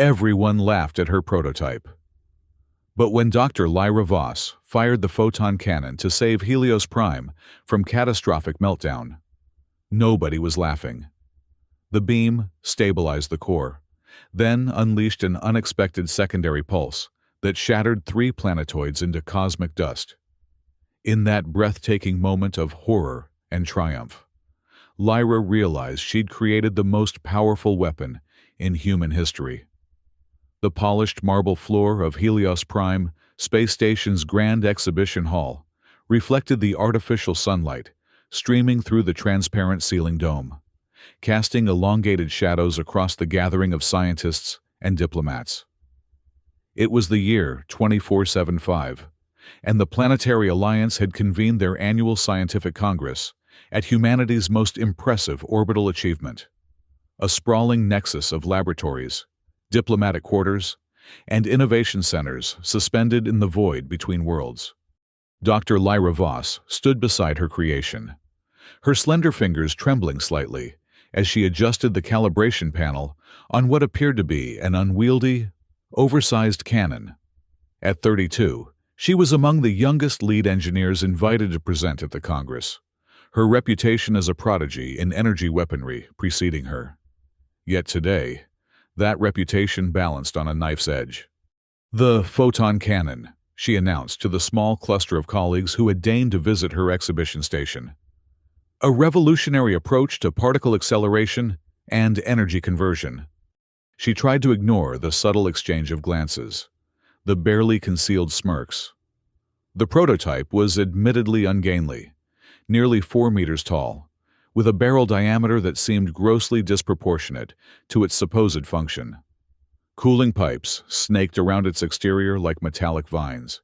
Everyone laughed at her prototype. But when Dr. Lyra Voss fired the photon cannon to save Helios Prime from catastrophic meltdown, nobody was laughing. The beam stabilized the core, then unleashed an unexpected secondary pulse that shattered 3 planetoids into cosmic dust. In that breathtaking moment of horror and triumph, Lyra realized she'd created the most powerful weapon in human history. The polished marble floor of Helios Prime Space Station's Grand Exhibition Hall reflected the artificial sunlight streaming through the transparent ceiling dome, casting elongated shadows across the gathering of scientists and diplomats. It was the year 2475, and the Planetary Alliance had convened their annual scientific congress at humanity's most impressive orbital achievement, a sprawling nexus of laboratories, diplomatic quarters, and innovation centers suspended in the void between worlds. Dr. Lyra Voss stood beside her creation, her slender fingers trembling slightly as she adjusted the calibration panel on what appeared to be an unwieldy, oversized cannon. At 32, she was among the youngest lead engineers invited to present at the Congress, her reputation as a prodigy in energy weaponry preceding her. Yet today, that reputation balanced on a knife's edge. "The photon cannon," she announced to the small cluster of colleagues who had deigned to visit her exhibition station. "A revolutionary approach to particle acceleration and energy conversion." She tried to ignore the subtle exchange of glances, the barely concealed smirks. The prototype was admittedly ungainly, nearly 4 meters tall, with a barrel diameter that seemed grossly disproportionate to its supposed function. Cooling pipes snaked around its exterior like metallic vines,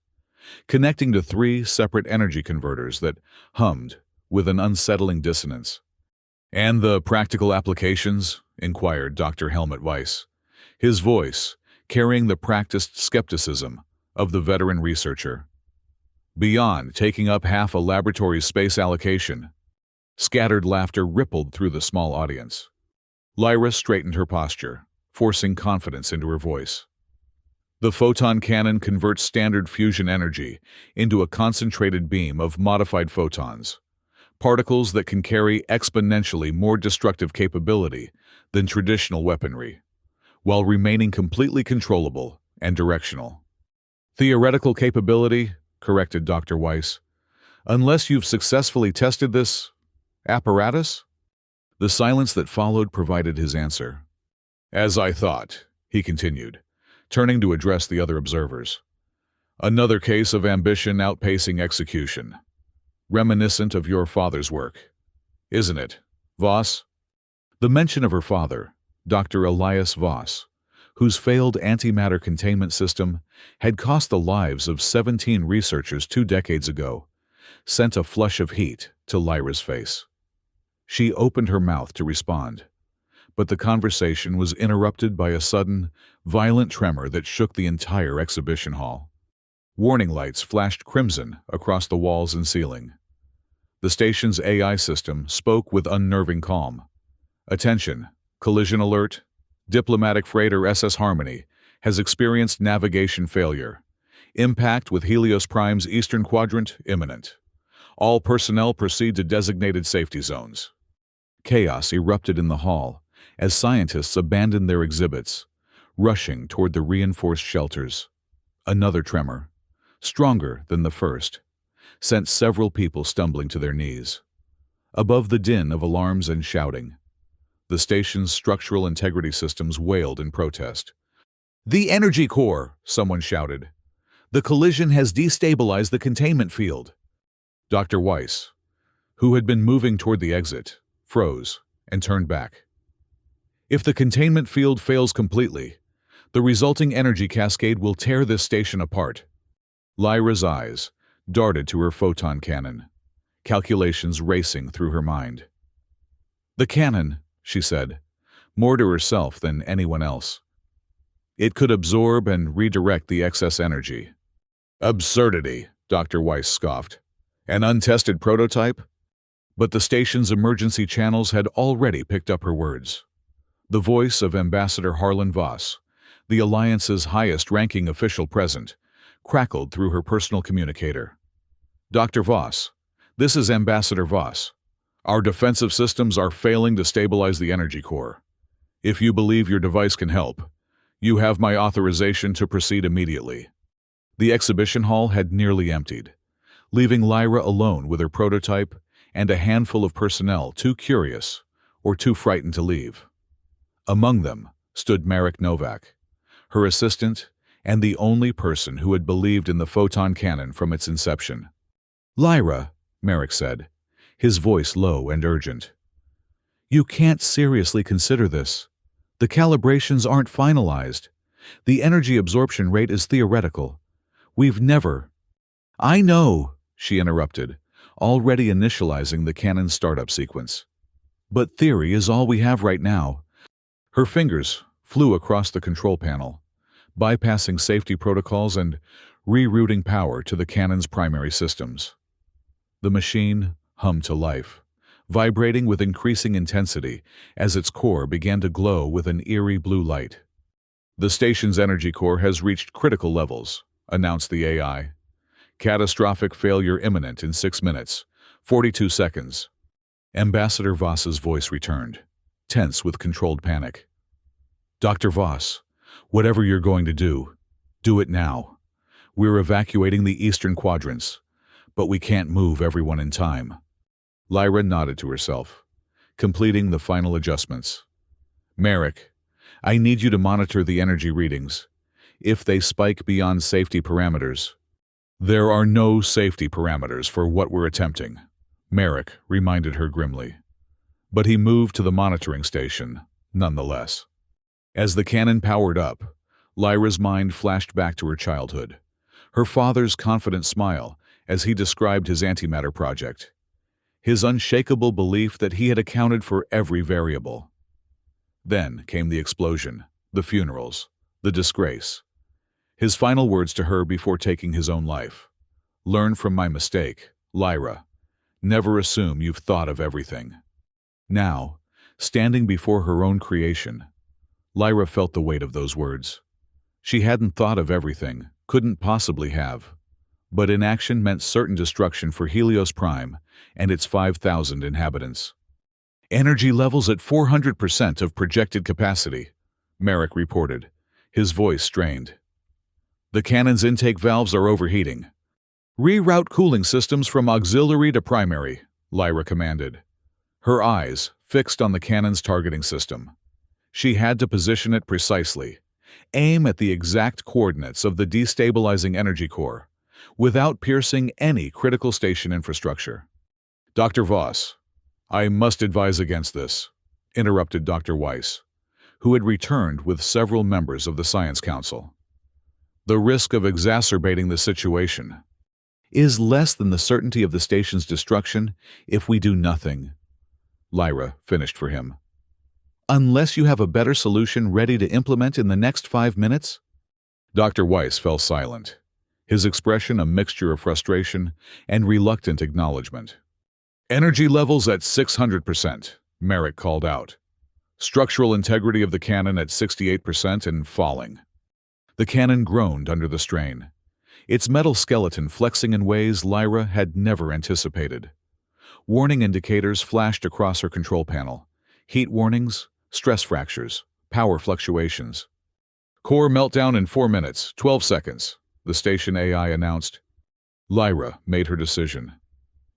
connecting to 3 separate energy converters that hummed with an unsettling dissonance. "And the practical applications?" inquired Dr. Helmut Weiss, his voice carrying the practiced skepticism of the veteran researcher. "Beyond taking up half a laboratory's space allocation." Scattered laughter rippled through the small audience. Lyra straightened her posture, forcing confidence into her voice. "The photon cannon converts standard fusion energy into a concentrated beam of modified photons, particles that can carry exponentially more destructive capability than traditional weaponry, while remaining completely controllable and directional." "Theoretical capability," corrected Dr. Weiss, "unless you've successfully tested this apparatus?" The silence that followed provided his answer. "As I thought," he continued, turning to address the other observers. "Another case of ambition outpacing execution. Reminiscent of your father's work, isn't it, Voss?" The mention of her father, Dr. Elias Voss, whose failed antimatter containment system had cost the lives of 17 researchers 2 decades ago, sent a flush of heat to Lyra's face. She opened her mouth to respond, but the conversation was interrupted by a sudden, violent tremor that shook the entire exhibition hall. Warning lights flashed crimson across the walls and ceiling. The station's AI system spoke with unnerving calm. "Attention, collision alert. Diplomatic freighter SS Harmony has experienced navigation failure. Impact with Helios Prime's eastern quadrant imminent. All personnel proceed to designated safety zones." Chaos erupted in the hall as scientists abandoned their exhibits, rushing toward the reinforced shelters. Another tremor, stronger than the first, sent several people stumbling to their knees. Above the din of alarms and shouting, the station's structural integrity systems wailed in protest. "The energy core!" someone shouted. "The collision has destabilized the containment field." Dr. Weiss, who had been moving toward the exit, froze and turned back. "If the containment field fails completely, the resulting energy cascade will tear this station apart." Lyra's eyes darted to her photon cannon, calculations racing through her mind. "The cannon," she said, more to herself than anyone else. "It could absorb and redirect the excess energy." "Absurdity," Dr. Weiss scoffed. "An untested prototype?" But the station's emergency channels had already picked up her words. The voice of Ambassador Harlan Voss, the Alliance's highest-ranking official present, crackled through her personal communicator. "Dr. Voss, this is Ambassador Voss. Our defensive systems are failing to stabilize the energy core. If you believe your device can help, you have my authorization to proceed immediately." The exhibition hall had nearly emptied, leaving Lyra alone with her prototype and a handful of personnel too curious or too frightened to leave. Among them stood Marek Novak, her assistant and the only person who had believed in the photon cannon from its inception. "Lyra," Marek said, his voice low and urgent, "you can't seriously consider this. The calibrations aren't finalized. The energy absorption rate is theoretical. We've never—" "I know," she interrupted, already initializing the cannon's startup sequence. "But theory is all we have right now." Her fingers flew across the control panel, bypassing safety protocols and rerouting power to the cannon's primary systems. The machine hummed to life, vibrating with increasing intensity as its core began to glow with an eerie blue light. "The station's energy core has reached critical levels," announced the AI. "Catastrophic failure imminent in 6 minutes, 42 seconds. Ambassador Voss's voice returned, tense with controlled panic. "Dr. Voss, whatever you're going to do it now. We're evacuating the eastern quadrants, but we can't move everyone in time." Lyra nodded to herself, completing the final adjustments. "Marek, I need you to monitor the energy readings. If they spike beyond safety parameters—" "There are no safety parameters for what we're attempting," Marek reminded her grimly. But he moved to the monitoring station, nonetheless. As the cannon powered up, Lyra's mind flashed back to her childhood, her father's confident smile as he described his antimatter project, his unshakable belief that he had accounted for every variable. Then came the explosion, the funerals, the disgrace. His final words to her before taking his own life: "Learn from my mistake, Lyra. Never assume you've thought of everything." Now, standing before her own creation, Lyra felt the weight of those words. She hadn't thought of everything, couldn't possibly have. But inaction meant certain destruction for Helios Prime and its 5,000 inhabitants. "Energy levels at 400% of projected capacity," Marek reported, his voice strained. "The cannon's intake valves are overheating. Reroute cooling systems from auxiliary to primary," Lyra commanded, her eyes fixed on the cannon's targeting system. She had to position it precisely, aim at the exact coordinates of the destabilizing energy core, without piercing any critical station infrastructure. "Dr. Voss, I must advise against this," interrupted Dr. Weiss, who had returned with several members of the Science Council. "The risk of exacerbating the situation is less than the certainty of the station's destruction if we do nothing," Lyra finished for him. "Unless you have a better solution ready to implement in the next 5 minutes?" Dr. Weiss fell silent, his expression a mixture of frustration and reluctant acknowledgement. "Energy levels at 600%, Marek called out. "Structural integrity of the cannon at 68% and falling." The cannon groaned under the strain, its metal skeleton flexing in ways Lyra had never anticipated. Warning indicators flashed across her control panel: heat warnings, stress fractures, power fluctuations. "Core meltdown in 4 minutes, 12 seconds, the station AI announced. Lyra made her decision.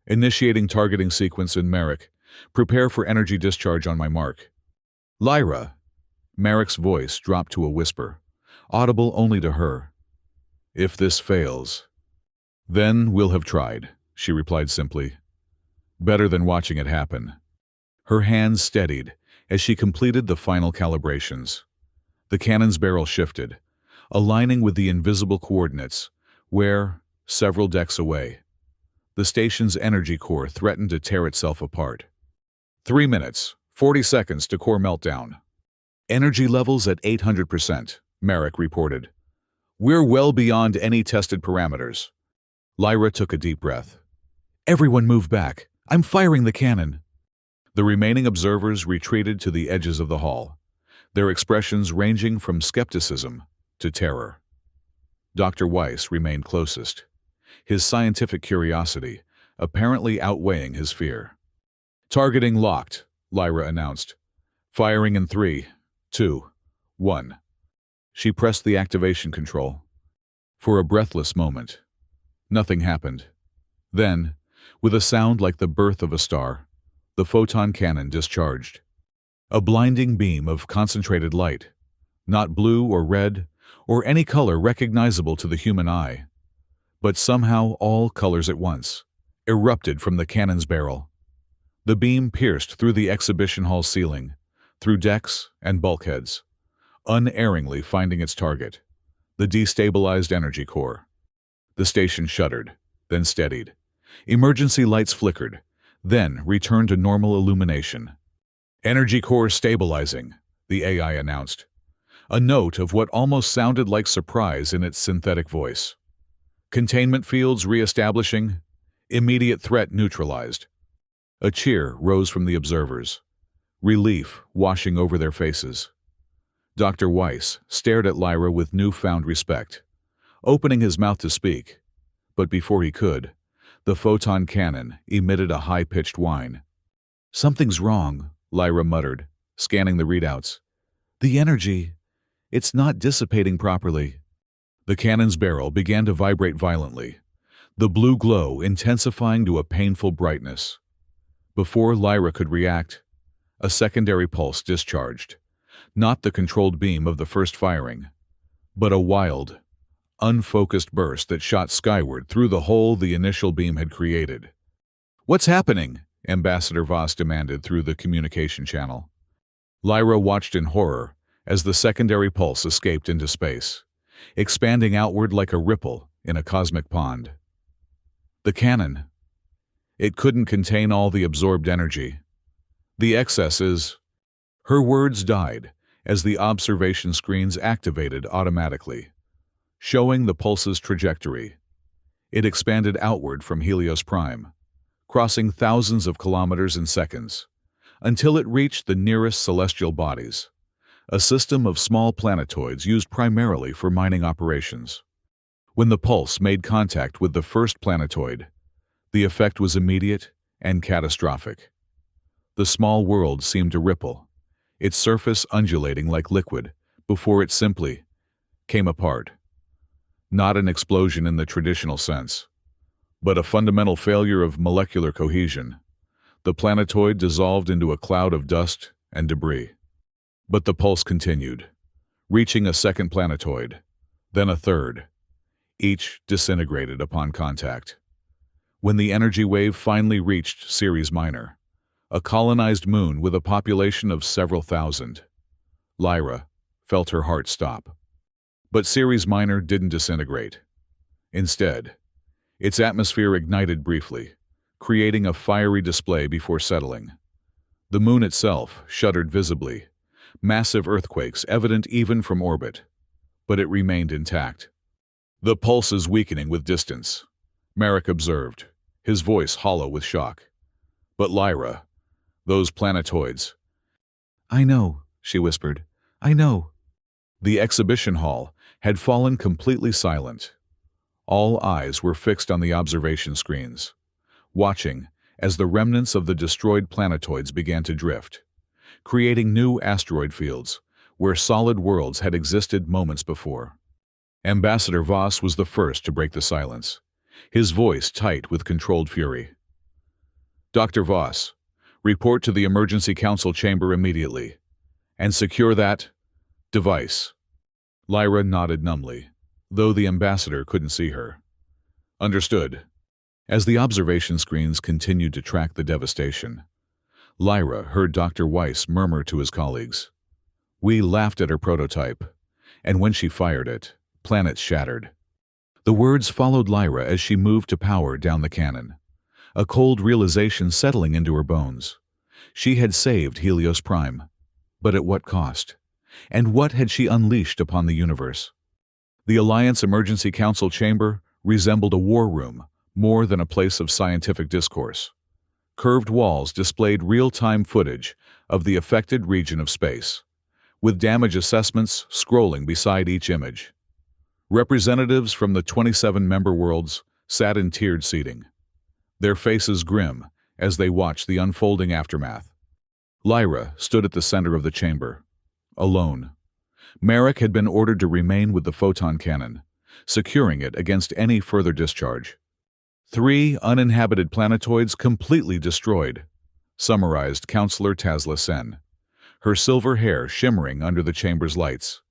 "Initiating targeting sequence in Marek. Prepare for energy discharge on my mark." "Lyra!" Marek's voice dropped to a whisper, audible only to her. "If this fails, then we'll have tried," she replied simply. "Better than watching it happen." Her hands steadied as she completed the final calibrations. The cannon's barrel shifted, aligning with the invisible coordinates, where, several decks away, the station's energy core threatened to tear itself apart. 3 minutes, 40 seconds to core meltdown. "Energy levels at 800%, Marek reported. "We're well beyond any tested parameters." Lyra took a deep breath. "Everyone move back. I'm firing the cannon." The remaining observers retreated to the edges of the hall, their expressions ranging from skepticism to terror. Dr. Weiss remained closest, his scientific curiosity apparently outweighing his fear. "Targeting locked," Lyra announced. "Firing in 3, 2, 1. She pressed the activation control. For a breathless moment, nothing happened. Then, with a sound like the birth of a star, the photon cannon discharged. A blinding beam of concentrated light, not blue or red or any color recognizable to the human eye, but somehow all colors at once, erupted from the cannon's barrel. The beam pierced through the exhibition hall ceiling, through decks and bulkheads, unerringly finding its target, the destabilized energy core. The station shuddered, then steadied. Emergency lights flickered, then returned to normal illumination. "Energy core stabilizing," the AI announced, a note of what almost sounded like surprise in its synthetic voice. "Containment fields re-establishing, immediate threat neutralized." A cheer rose from the observers, relief washing over their faces. Dr. Weiss stared at Lyra with newfound respect, opening his mouth to speak, but before he could, the photon cannon emitted a high-pitched whine. "Something's wrong," Lyra muttered, scanning the readouts. "The energy, it's not dissipating properly." The cannon's barrel began to vibrate violently, the blue glow intensifying to a painful brightness. Before Lyra could react, a secondary pulse discharged, not the controlled beam of the first firing, but a wild, unfocused burst that shot skyward through the hole the initial beam had created. "What's happening?" Ambassador Voss demanded through the communication channel. Lyra watched in horror as the secondary pulse escaped into space, expanding outward like a ripple in a cosmic pond. The cannon. It couldn't contain all the absorbed energy. The excess is... Her words died as the observation screens activated automatically, showing the pulse's trajectory. It expanded outward from Helios Prime, crossing thousands of kilometers in seconds, until it reached the nearest celestial bodies, a system of small planetoids used primarily for mining operations. When the pulse made contact with the first planetoid, the effect was immediate and catastrophic. The small world seemed to ripple, its surface undulating like liquid, before it simply came apart. Not an explosion in the traditional sense, but a fundamental failure of molecular cohesion. The planetoid dissolved into a cloud of dust and debris. But the pulse continued, reaching a second planetoid, then a third. Each disintegrated upon contact. When the energy wave finally reached Ceres Minor, a colonized moon with a population of several thousand, Lyra felt her heart stop. But Ceres Minor didn't disintegrate. Instead, its atmosphere ignited briefly, creating a fiery display before settling. The moon itself shuddered visibly, massive earthquakes evident even from orbit, but it remained intact. "The pulse is weakening with distance," Merrick observed, his voice hollow with shock. "But Lyra, those planetoids—" "I know," she whispered. "I know." The exhibition hall had fallen completely silent. All eyes were fixed on the observation screens, watching as the remnants of the destroyed planetoids began to drift, creating new asteroid fields where solid worlds had existed moments before. Ambassador Voss was the first to break the silence, his voice tight with controlled fury. "Dr. Voss, report to the Emergency Council chamber immediately, and secure that device." Lyra nodded numbly, though the ambassador couldn't see her. "Understood." As the observation screens continued to track the devastation, Lyra heard Dr. Weiss murmur to his colleagues, "We laughed at her prototype, and when she fired it, planets shattered." The words followed Lyra as she moved to power down the cannon, a cold realization settling into her bones. She had saved Helios Prime, but at what cost? And what had she unleashed upon the universe? The Alliance Emergency Council chamber resembled a war room more than a place of scientific discourse. Curved walls displayed real-time footage of the affected region of space, with damage assessments scrolling beside each image. Representatives from the 27-member worlds sat in tiered seating, their faces grim as they watched the unfolding aftermath. Lyra stood at the center of the chamber, alone. Merrick had been ordered to remain with the photon cannon, securing it against any further discharge. 3 uninhabited planetoids completely destroyed, summarized Counselor Tasla Sen, her silver hair shimmering under the chamber's lights.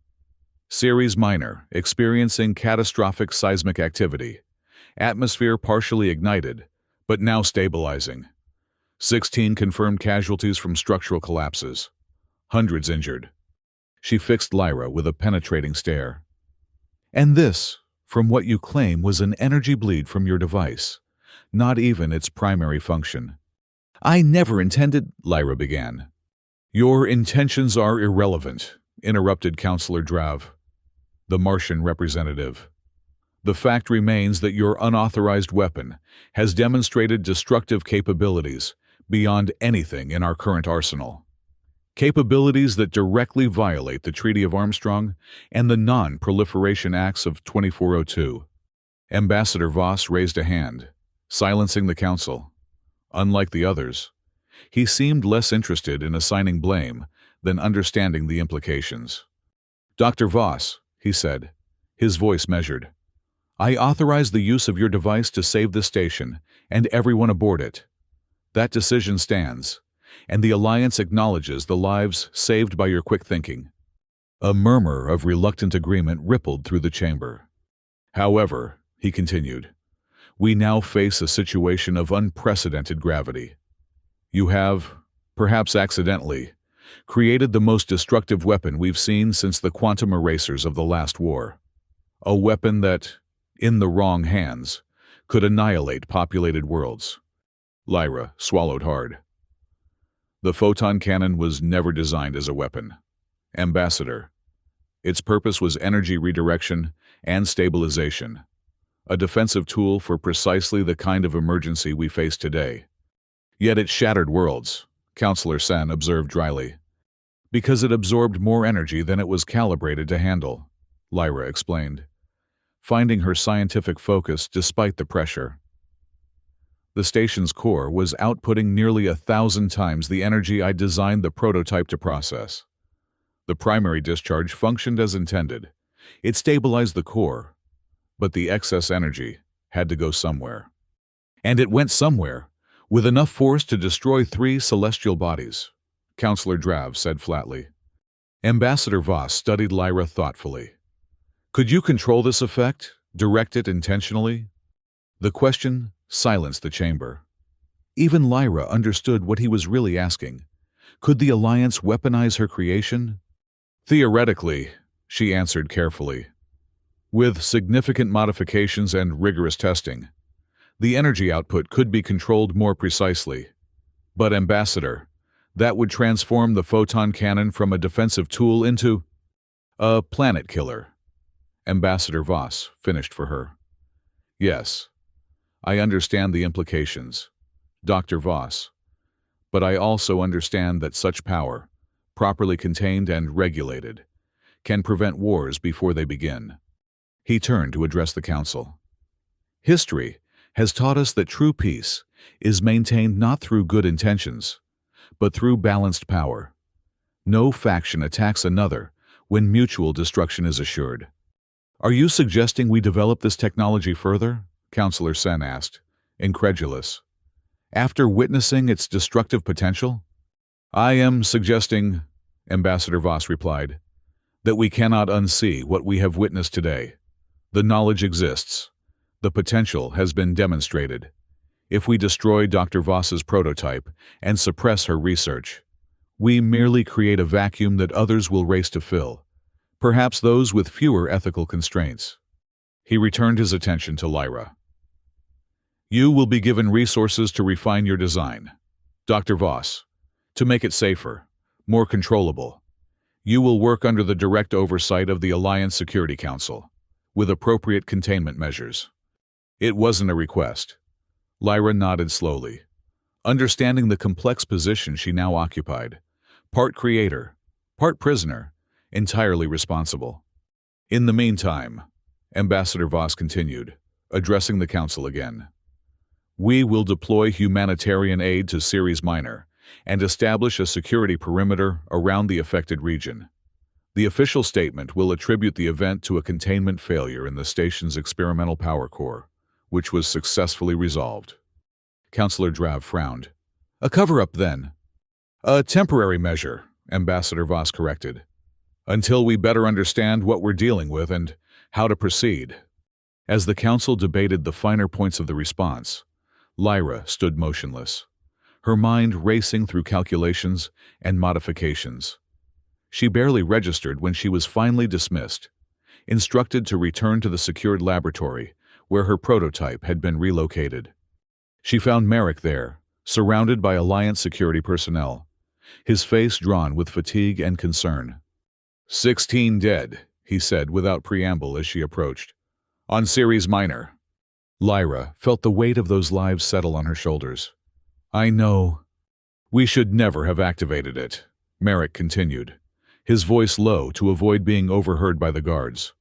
Ceres Minor, experiencing catastrophic seismic activity. Atmosphere partially ignited, but now stabilizing. 16 confirmed casualties from structural collapses. Hundreds injured. She fixed Lyra with a penetrating stare. And this, from what you claim, was an energy bleed from your device, not even its primary function. I never intended, Lyra began. Your intentions are irrelevant, interrupted Counselor Drav, the Martian representative. The fact remains that your unauthorized weapon has demonstrated destructive capabilities beyond anything in our current arsenal. Capabilities that directly violate the Treaty of Armstrong and the Non-Proliferation Acts of 2402. Ambassador Voss raised a hand, silencing the council. Unlike the others, he seemed less interested in assigning blame than understanding the implications. Dr. Voss, he said, his voice measured, I authorize the use of your device to save the station and everyone aboard it. That decision stands, and the Alliance acknowledges the lives saved by your quick thinking. A murmur of reluctant agreement rippled through the chamber. However, he continued, we now face a situation of unprecedented gravity. You have, perhaps accidentally, created the most destructive weapon we've seen since the quantum erasers of the last war. A weapon that, in the wrong hands, could annihilate populated worlds. Lyra swallowed hard. The photon cannon was never designed as a weapon. Ambassador. Its purpose was energy redirection and stabilization, a defensive tool for precisely the kind of emergency we face today. Yet it shattered worlds, Counselor Sen observed dryly. Because it absorbed more energy than it was calibrated to handle, Lyra explained, finding her scientific focus despite the pressure. The station's core was outputting nearly 1,000 times the energy I designed the prototype to process. The primary discharge functioned as intended. It stabilized the core, but the excess energy had to go somewhere. And it went somewhere, with enough force to destroy 3 celestial bodies, Counselor Drav said flatly. Ambassador Voss studied Lyra thoughtfully. Could you control this effect? Direct it intentionally? The question silenced the chamber. Even Lyra understood what he was really asking. Could the Alliance weaponize her creation? Theoretically, she answered carefully. With significant modifications and rigorous testing, the energy output could be controlled more precisely. But, Ambassador, that would transform the photon cannon from a defensive tool into a planet killer. Ambassador Voss finished for her. Yes, I understand the implications, Dr. Voss, but I also understand that such power, properly contained and regulated, can prevent wars before they begin. He turned to address the council. History has taught us that true peace is maintained not through good intentions, but through balanced power. No faction attacks another when mutual destruction is assured. Are you suggesting we develop this technology further? Counselor Sen asked, incredulous. After witnessing its destructive potential? I am suggesting, Ambassador Voss replied, that we cannot unsee what we have witnessed today. The knowledge exists. The potential has been demonstrated. If we destroy Dr. Voss's prototype and suppress her research, we merely create a vacuum that others will race to fill, perhaps those with fewer ethical constraints. He returned his attention to Lyra. You will be given resources to refine your design, Dr. Voss, to make it safer, more controllable. You will work under the direct oversight of the Alliance Security Council, with appropriate containment measures. It wasn't a request. Lyra nodded slowly, understanding the complex position she now occupied. Part creator, part prisoner, entirely responsible. In the meantime, Ambassador Voss continued, addressing the council again. We will deploy humanitarian aid to Ceres Minor and establish a security perimeter around the affected region. The official statement will attribute the event to a containment failure in the station's experimental power core, which was successfully resolved. Councillor Drav frowned. A cover-up, then? A temporary measure, Ambassador Voss corrected, until we better understand what we're dealing with and how to proceed. As the council debated the finer points of the response, Lyra stood motionless, her mind racing through calculations and modifications. She barely registered when she was finally dismissed, instructed to return to the secured laboratory where her prototype had been relocated. She found Merrick there, surrounded by Alliance security personnel, his face drawn with fatigue and concern. 16 dead, he said without preamble as she approached. On Ceres Minor. Lyra felt the weight of those lives settle on her shoulders. I know. We should never have activated it, Merrick continued, his voice low to avoid being overheard by the guards.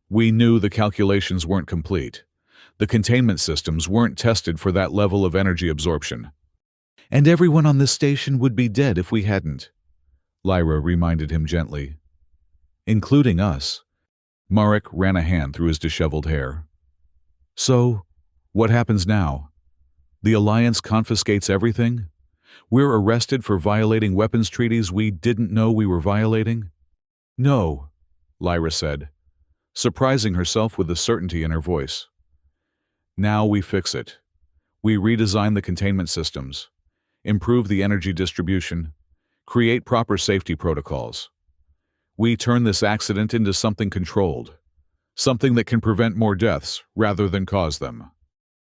We knew the calculations weren't complete. The containment systems weren't tested for that level of energy absorption. And everyone on this station would be dead if we hadn't, Lyra reminded him gently. Including us. Marek ran a hand through his disheveled hair. So, what happens now? The Alliance confiscates everything? We're arrested for violating weapons treaties we didn't know we were violating? No, Lyra said, surprising herself with the certainty in her voice. Now we fix it. We redesign the containment systems, improve the energy distribution, create proper safety protocols. We turn this accident into something controlled, something that can prevent more deaths rather than cause them.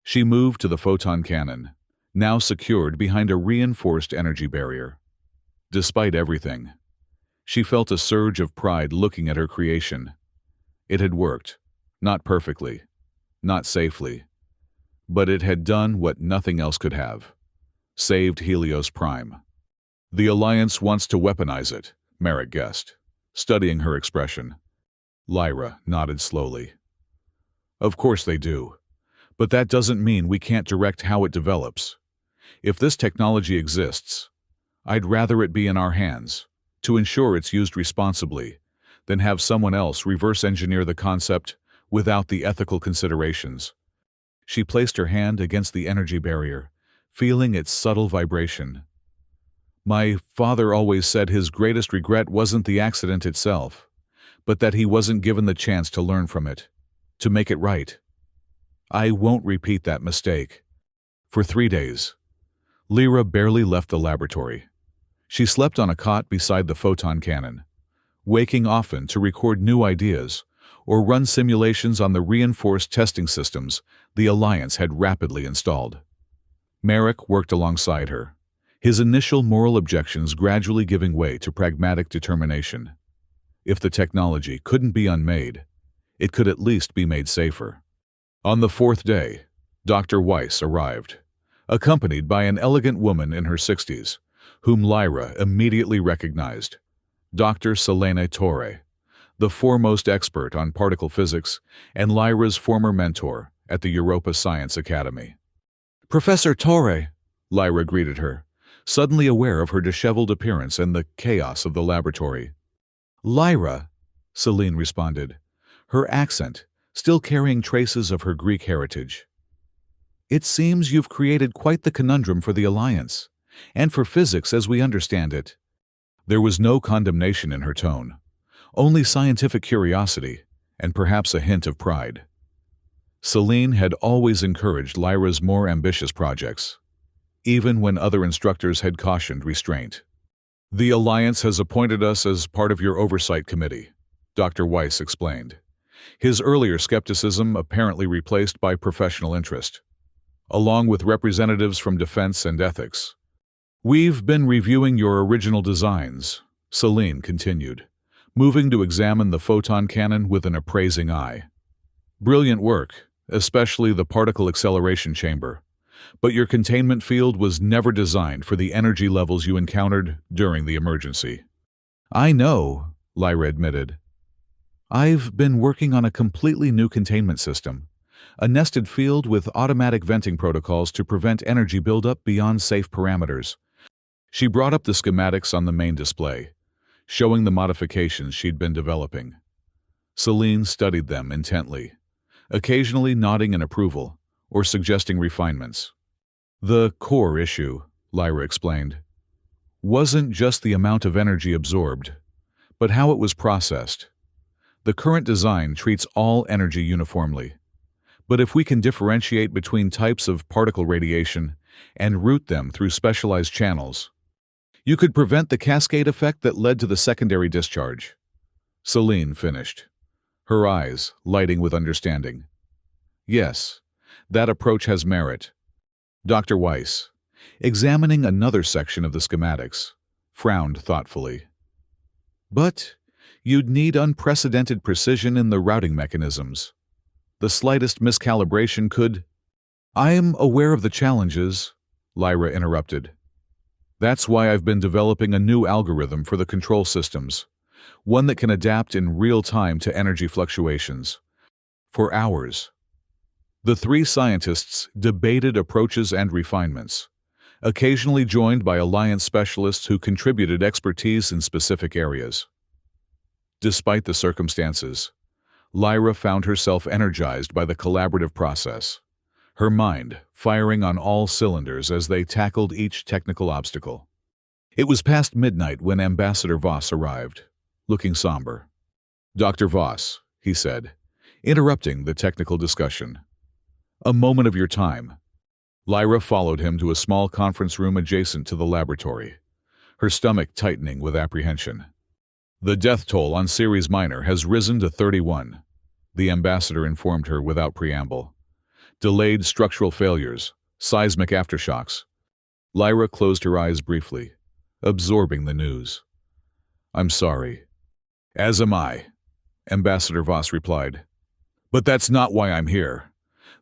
She moved to the photon cannon, now secured behind a reinforced energy barrier. Despite everything, she felt a surge of pride looking at her creation. It had worked, not perfectly, not safely, but it had done what nothing else could have. Saved Helios Prime. The Alliance wants to weaponize it, Merrick guessed, studying her expression. Lyra nodded slowly. Of course they do, but that doesn't mean we can't direct how it develops. If this technology exists, I'd rather it be in our hands, to ensure it's used responsibly, than have someone else reverse engineer the concept without the ethical considerations. She placed her hand against the energy barrier, feeling its subtle vibration. My father always said his greatest regret wasn't the accident itself, but that he wasn't given the chance to learn from it, to make it right. I won't repeat that mistake. For 3 days, Lyra barely left the laboratory. She slept on a cot beside the photon cannon, waking often to record new ideas or run simulations on the reinforced testing systems the Alliance had rapidly installed. Merrick worked alongside her, his initial moral objections gradually giving way to pragmatic determination. If the technology couldn't be unmade, it could at least be made safer. On the 4th day, Dr. Weiss arrived, accompanied by an elegant woman in her 60s, whom Lyra immediately recognized, Dr. Selene Torre, the foremost expert on particle physics and Lyra's former mentor at the Europa Science Academy. Professor Torre, Lyra greeted her, suddenly aware of her disheveled appearance and the chaos of the laboratory. Lyra, Selene responded, her accent still carrying traces of her Greek heritage. It seems you've created quite the conundrum for the Alliance, and for physics as we understand it. There was no condemnation in her tone, only scientific curiosity, and perhaps a hint of pride. Selene had always encouraged Lyra's more ambitious projects, even when other instructors had cautioned restraint. The Alliance has appointed us as part of your oversight committee, Dr. Weiss explained, his earlier skepticism apparently replaced by professional interest, along with representatives from defense and ethics. We've been reviewing your original designs, Selene continued, moving to examine the photon cannon with an appraising eye. Brilliant work, especially the particle acceleration chamber, but your containment field was never designed for the energy levels you encountered during the emergency. I know, Lyra admitted. I've been working on a completely new containment system, a nested field with automatic venting protocols to prevent energy buildup beyond safe parameters. She brought up the schematics on the main display, showing the modifications she'd been developing. Celine studied them intently, occasionally nodding in approval or suggesting refinements. The core issue, Lyra explained, wasn't just the amount of energy absorbed, but how it was processed. The current design treats all energy uniformly, but if we can differentiate between types of particle radiation and route them through specialized channels, you could prevent the cascade effect that led to the secondary discharge. Celine finished, her eyes lighting with understanding. Yes, that approach has merit. Dr. Weiss, examining another section of the schematics, frowned thoughtfully. But you'd need unprecedented precision in the routing mechanisms. The slightest miscalibration could— I am aware of the challenges, Lyra interrupted. That's why I've been developing a new algorithm for the control systems, one that can adapt in real time to energy fluctuations. For hours, the three scientists debated approaches and refinements, occasionally joined by Alliance specialists who contributed expertise in specific areas. Despite the circumstances, Lyra found herself energized by the collaborative process, her mind firing on all cylinders as they tackled each technical obstacle. It was past midnight when Ambassador Voss arrived, looking somber. "Dr. Voss," he said, interrupting the technical discussion. "A moment of your time." Lyra followed him to a small conference room adjacent to the laboratory, her stomach tightening with apprehension. "The death toll on Ceres Minor has risen to 31, the ambassador informed her without preamble. Delayed structural failures, seismic aftershocks. Lyra closed her eyes briefly, absorbing the news. "I'm sorry." "As am I," Ambassador Voss replied. "But that's not why I'm here.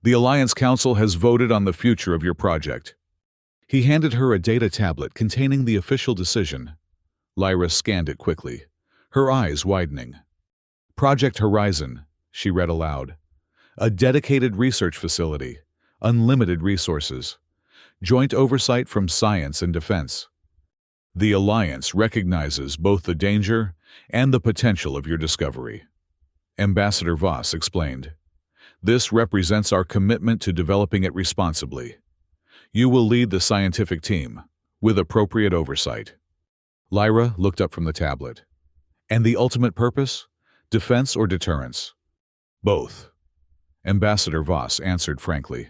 The Alliance Council has voted on the future of your project." He handed her a data tablet containing the official decision. Lyra scanned it quickly, her eyes widening. "Project Horizon," she read aloud. "A dedicated research facility, unlimited resources, joint oversight from science and defense. The Alliance recognizes both the danger and the potential of your discovery," Ambassador Voss explained. "This represents our commitment to developing it responsibly. You will lead the scientific team, with appropriate oversight." Lyra looked up from the tablet. "And the ultimate purpose? Defense or deterrence?" "Both," Ambassador Voss answered frankly.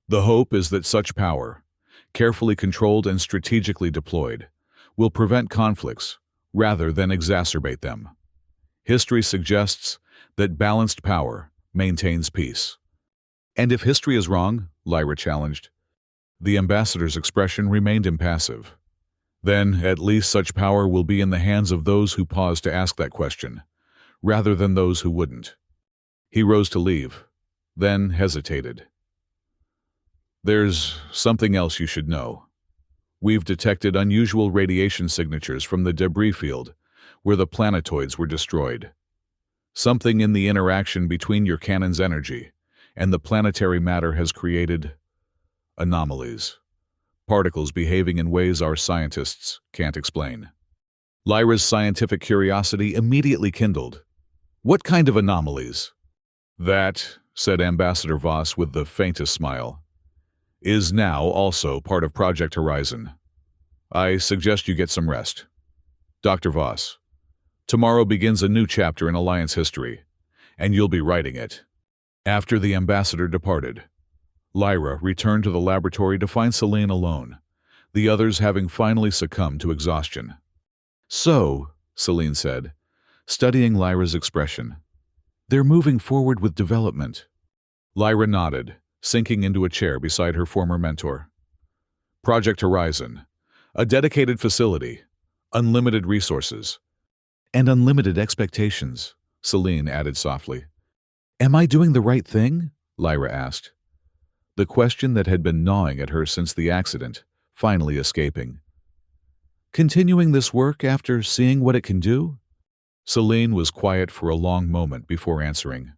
"The hope is that such power, carefully controlled and strategically deployed, will prevent conflicts rather than exacerbate them. History suggests that balanced power maintains peace." "And if history is wrong?" Lyra challenged. The ambassador's expression remained impassive. "Then at least such power will be in the hands of those who pause to ask that question, rather than those who wouldn't." He rose to leave, then hesitated. "There's something else you should know. We've detected unusual radiation signatures from the debris field where the planetoids were destroyed. Something in the interaction between your cannon's energy and the planetary matter has created anomalies. Particles behaving in ways our scientists can't explain." Lyra's scientific curiosity immediately kindled. "What kind of anomalies?" "That," said Ambassador Voss with the faintest smile, "is now also part of Project Horizon. I suggest you get some rest. Dr. Voss, tomorrow begins a new chapter in Alliance history, and you'll be writing it." After the ambassador departed, Lyra returned to the laboratory to find Celine alone, the others having finally succumbed to exhaustion. "So," Celine said, studying Lyra's expression, "they're moving forward with development." Lyra nodded, sinking into a chair beside her former mentor. "Project Horizon, a dedicated facility, unlimited resources." "And unlimited expectations," Celine added softly. "Am I doing the right thing?" Lyra asked, the question that had been gnawing at her since the accident finally escaping. "Continuing this work after seeing what it can do?" Celine was quiet for a long moment before answering.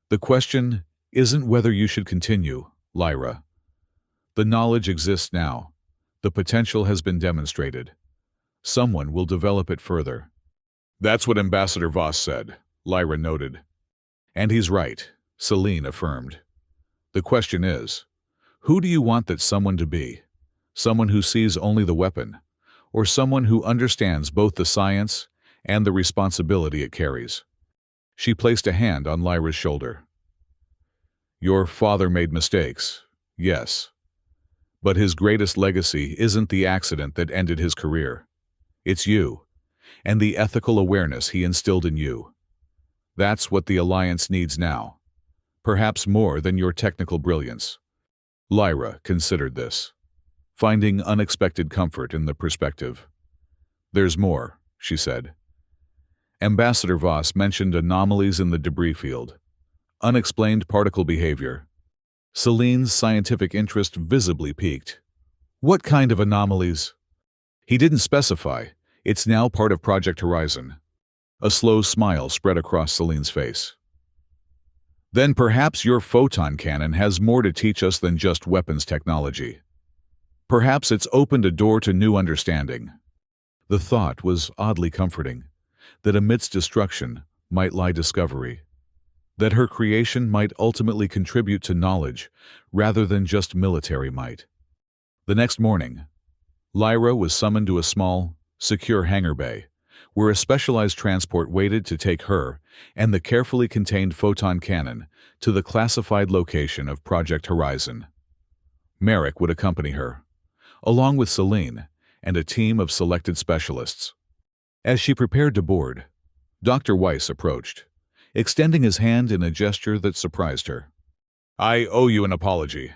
The question isn't whether you should continue, Lyra. The knowledge exists now. The potential has been demonstrated. Someone will develop it further. That's what Ambassador Voss said, Lyra noted. And he's right, Celine affirmed. The question is, who do you want that someone to be? Someone who sees only the weapon, or someone who understands both the science and the responsibility it carries? She placed a hand on Lyra's shoulder. Your father made mistakes, yes. But his greatest legacy isn't the accident that ended his career. It's you, and the ethical awareness he instilled in you. That's what the Alliance needs now, perhaps more than your technical brilliance. Lyra considered this, finding unexpected comfort in the perspective. There's more, she said. Ambassador Voss mentioned anomalies in the debris field, unexplained particle behavior. Celine's scientific interest visibly peaked. What kind of anomalies? He didn't specify. It's now part of Project Horizon. A slow smile spread across Celine's face. Then perhaps your photon cannon has more to teach us than just weapons technology. Perhaps it's opened a door to new understanding. The thought was oddly comforting, that amidst destruction might lie discovery, that her creation might ultimately contribute to knowledge rather than just military might. The next morning, Lyra was summoned to a small, secure hangar bay, where a specialized transport waited to take her and the carefully contained photon cannon to the classified location of Project Horizon. Merrick would accompany her, along with Celine and a team of selected specialists. As she prepared to board, Dr. Weiss approached, extending his hand in a gesture that surprised her. I owe you an apology,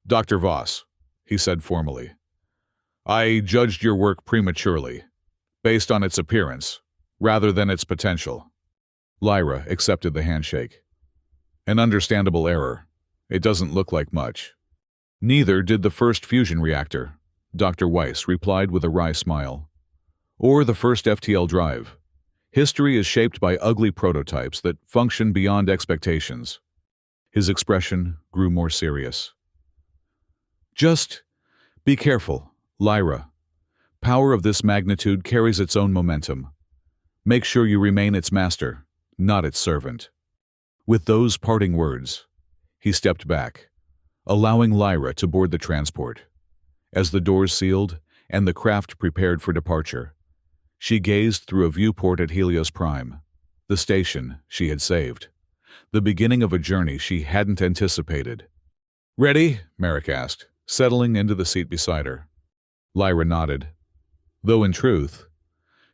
Dr. Voss, he said formally. I judged your work prematurely, based on its appearance, rather than its potential. Lyra accepted the handshake. An understandable error. It doesn't look like much. Neither did the first fusion reactor, Dr. Weiss replied with a wry smile. Or the first FTL drive. History is shaped by ugly prototypes that function beyond expectations. His expression grew more serious. Just be careful, Lyra. Power of this magnitude carries its own momentum. Make sure you remain its master, not its servant. With those parting words, he stepped back, allowing Lyra to board the transport. As the doors sealed and the craft prepared for departure, she gazed through a viewport at Helios Prime, the station she had saved, the beginning of a journey she hadn't anticipated. Ready? Merrick asked, settling into the seat beside her. Lyra nodded, though in truth,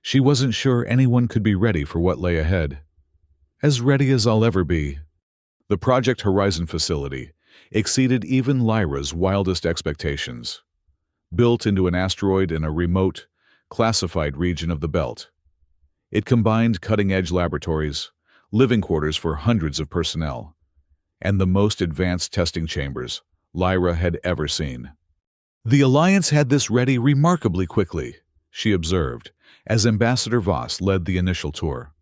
she wasn't sure anyone could be ready for what lay ahead. As ready as I'll ever be. The Project Horizon facility exceeded even Lyra's wildest expectations. Built into an asteroid in a remote, classified region of the belt. It combined cutting-edge laboratories, living quarters for hundreds of personnel, and the most advanced testing chambers Lyra had ever seen. The Alliance had this ready remarkably quickly, she observed, as Ambassador Voss led the initial tour.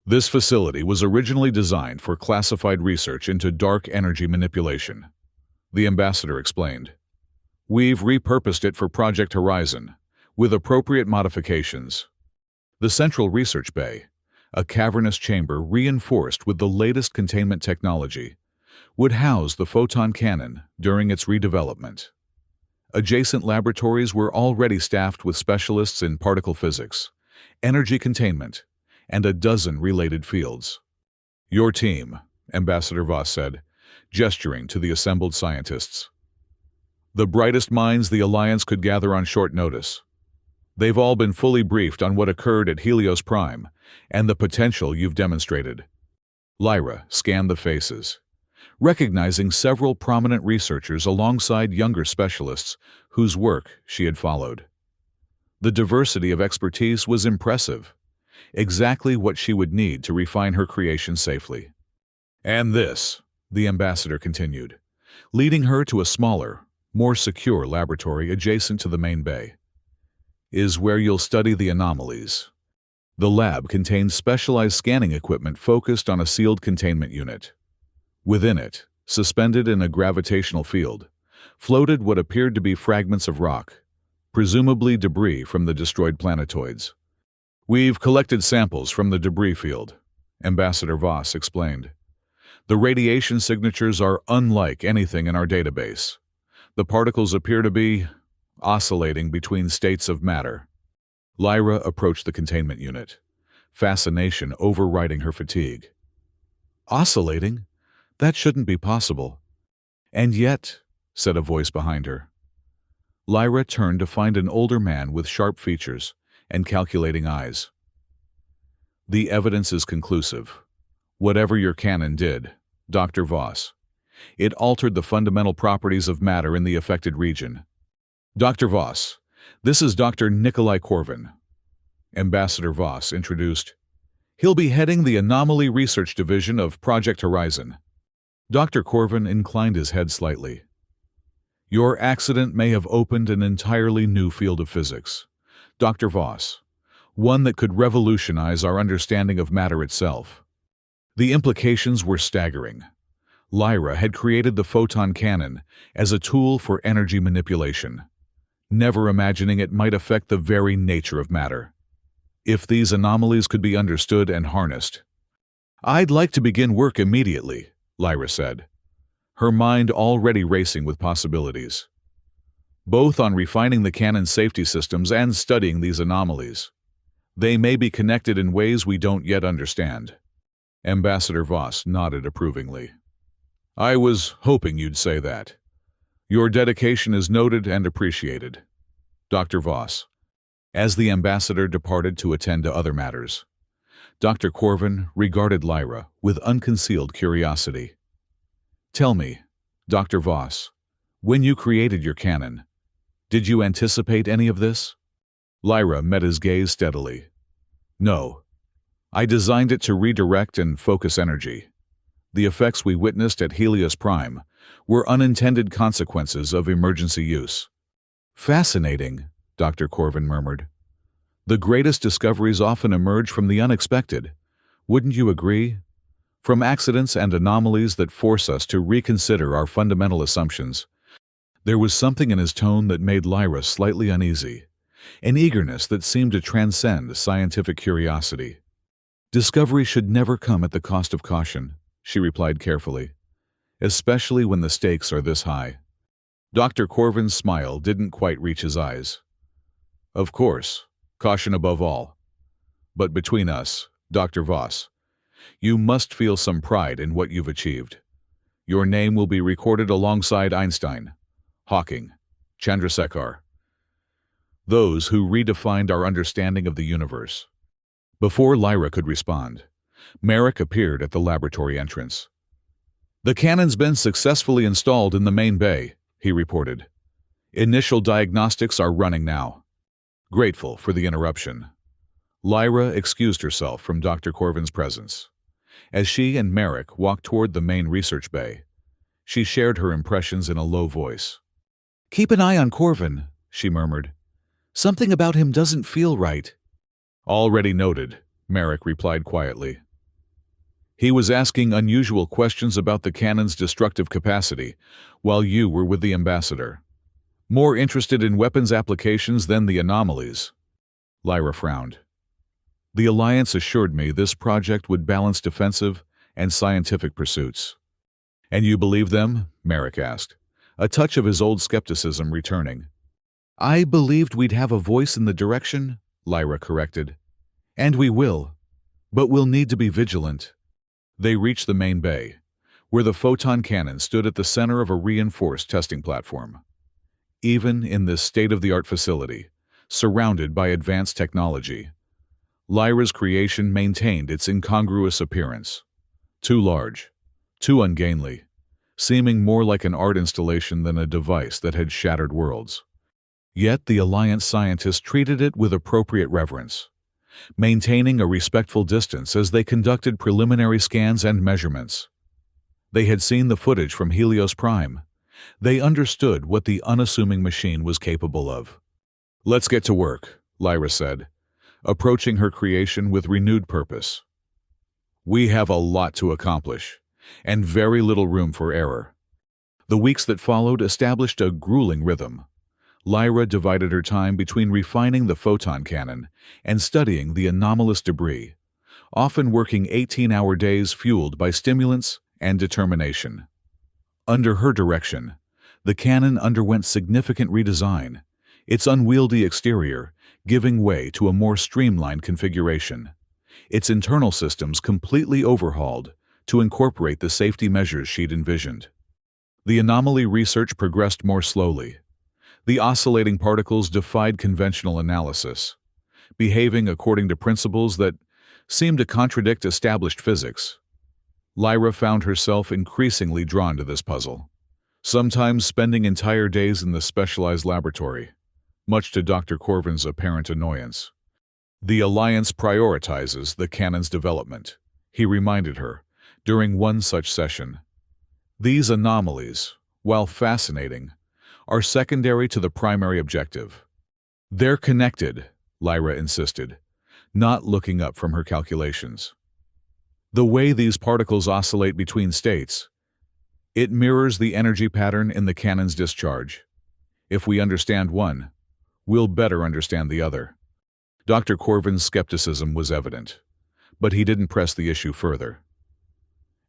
This facility was originally designed for classified research into dark energy manipulation, the ambassador explained. We've repurposed it for Project Horizon, with appropriate modifications. The central research bay, a cavernous chamber reinforced with the latest containment technology, would house the photon cannon during its redevelopment. Adjacent laboratories were already staffed with specialists in particle physics, energy containment, and a dozen related fields. Your team, Ambassador Voss said, gesturing to the assembled scientists. The brightest minds the Alliance could gather on short notice. They've all been fully briefed on what occurred at Helios Prime and the potential you've demonstrated. Lyra scanned the faces, recognizing several prominent researchers alongside younger specialists whose work she had followed. The diversity of expertise was impressive, exactly what she would need to refine her creation safely. And this, the ambassador continued, leading her to a smaller, more secure laboratory adjacent to the main bay, is where you'll study the anomalies. The lab contained specialized scanning equipment focused on a sealed containment unit. Within it, suspended in a gravitational field, floated what appeared to be fragments of rock, presumably debris from the destroyed planetoids. "We've collected samples from the debris field," Ambassador Voss explained. "The radiation signatures are unlike anything in our database. The particles appear to be oscillating between states of matter." Lyra approached the containment unit, fascination overriding her fatigue. "Oscillating? That shouldn't be possible." "And yet," said a voice behind her. Lyra turned to find an older man with sharp features and calculating eyes. "The evidence is conclusive. Whatever your cannon did, Dr. Voss, it altered the fundamental properties of matter in the affected region. Dr. Voss, this is Dr. Nikolai Corvin." Ambassador Voss introduced. "He'll be heading the Anomaly Research Division of Project Horizon." Dr. Corvin inclined his head slightly. "Your accident may have opened an entirely new field of physics, Dr. Voss, one that could revolutionize our understanding of matter itself." The implications were staggering. Lyra had created the photon cannon as a tool for energy manipulation, never imagining it might affect the very nature of matter. If these anomalies could be understood and harnessed. "I'd like to begin work immediately," Lyra said, her mind already racing with possibilities, both on refining the cannon's safety systems and studying these anomalies. They may be connected in ways we don't yet understand. Ambassador Voss nodded approvingly. "I was hoping you'd say that. Your dedication is noted and appreciated, Dr. Voss." As the ambassador departed to attend to other matters, Dr. Corvin regarded Lyra with unconcealed curiosity. "Tell me, Dr. Voss, when you created your cannon, did you anticipate any of this?" Lyra met his gaze steadily. "No. I designed it to redirect and focus energy. The effects we witnessed at Helios Prime were unintended consequences of emergency use." "Fascinating," Dr. Corvin murmured. "The greatest discoveries often emerge from the unexpected. Wouldn't you agree? From accidents and anomalies that force us to reconsider our fundamental assumptions." There was something in his tone that made Lyra slightly uneasy, an eagerness that seemed to transcend scientific curiosity. "Discovery should never come at the cost of caution," she replied carefully, "especially when the stakes are this high." Dr. Corvin's smile didn't quite reach his eyes. "Of course, caution above all. But between us, Dr. Voss, you must feel some pride in what you've achieved. Your name will be recorded alongside Einstein, Hawking, Chandrasekhar, those who redefined our understanding of the universe." Before Lyra could respond, Merrick appeared at the laboratory entrance. "The cannon's been successfully installed in the main bay," he reported. "Initial diagnostics are running now." Grateful for the interruption, Lyra excused herself from Dr. Corvin's presence. As she and Merrick walked toward the main research bay, she shared her impressions in a low voice. "Keep an eye on Corvin," she murmured. "Something about him doesn't feel right." "Already noted," Merrick replied quietly. "He was asking unusual questions about the cannon's destructive capacity while you were with the ambassador. More interested in weapons applications than the anomalies." Lyra frowned. "The Alliance assured me this project would balance defensive and scientific pursuits." "And you believe them?" Merrick asked, a touch of his old skepticism returning. "I believed we'd have a voice in the direction," Lyra corrected. "And we will. But we'll need to be vigilant." They reached the main bay, where the photon cannon stood at the center of a reinforced testing platform. Even in this state-of-the-art facility, surrounded by advanced technology, Lyra's creation maintained its incongruous appearance. Too large, too ungainly, seeming more like an art installation than a device that had shattered worlds. Yet the Alliance scientists treated it with appropriate reverence, maintaining a respectful distance as they conducted preliminary scans and measurements. They had seen the footage from Helios Prime. They understood what the unassuming machine was capable of. "Let's get to work," Lyra said, approaching her creation with renewed purpose. We have a lot to accomplish, and very little room for error. The weeks that followed established a grueling rhythm. Lyra divided her time between refining the photon cannon and studying the anomalous debris, often working 18-hour days fueled by stimulants and determination. Under her direction, the cannon underwent significant redesign, its unwieldy exterior giving way to a more streamlined configuration, its internal systems completely overhauled to incorporate the safety measures she'd envisioned. The anomaly research progressed more slowly. The oscillating particles defied conventional analysis, behaving according to principles that seemed to contradict established physics. Lyra found herself increasingly drawn to this puzzle, sometimes spending entire days in the specialized laboratory, much to Dr. Corvin's apparent annoyance. The Alliance prioritizes the cannon's development, he reminded her during one such session. These anomalies, while fascinating, are secondary to the primary objective. They're connected, Lyra insisted, not looking up from her calculations. The way these particles oscillate between states, it mirrors the energy pattern in the cannon's discharge. If we understand one, we'll better understand the other. Dr. Corvin's skepticism was evident, but he didn't press the issue further.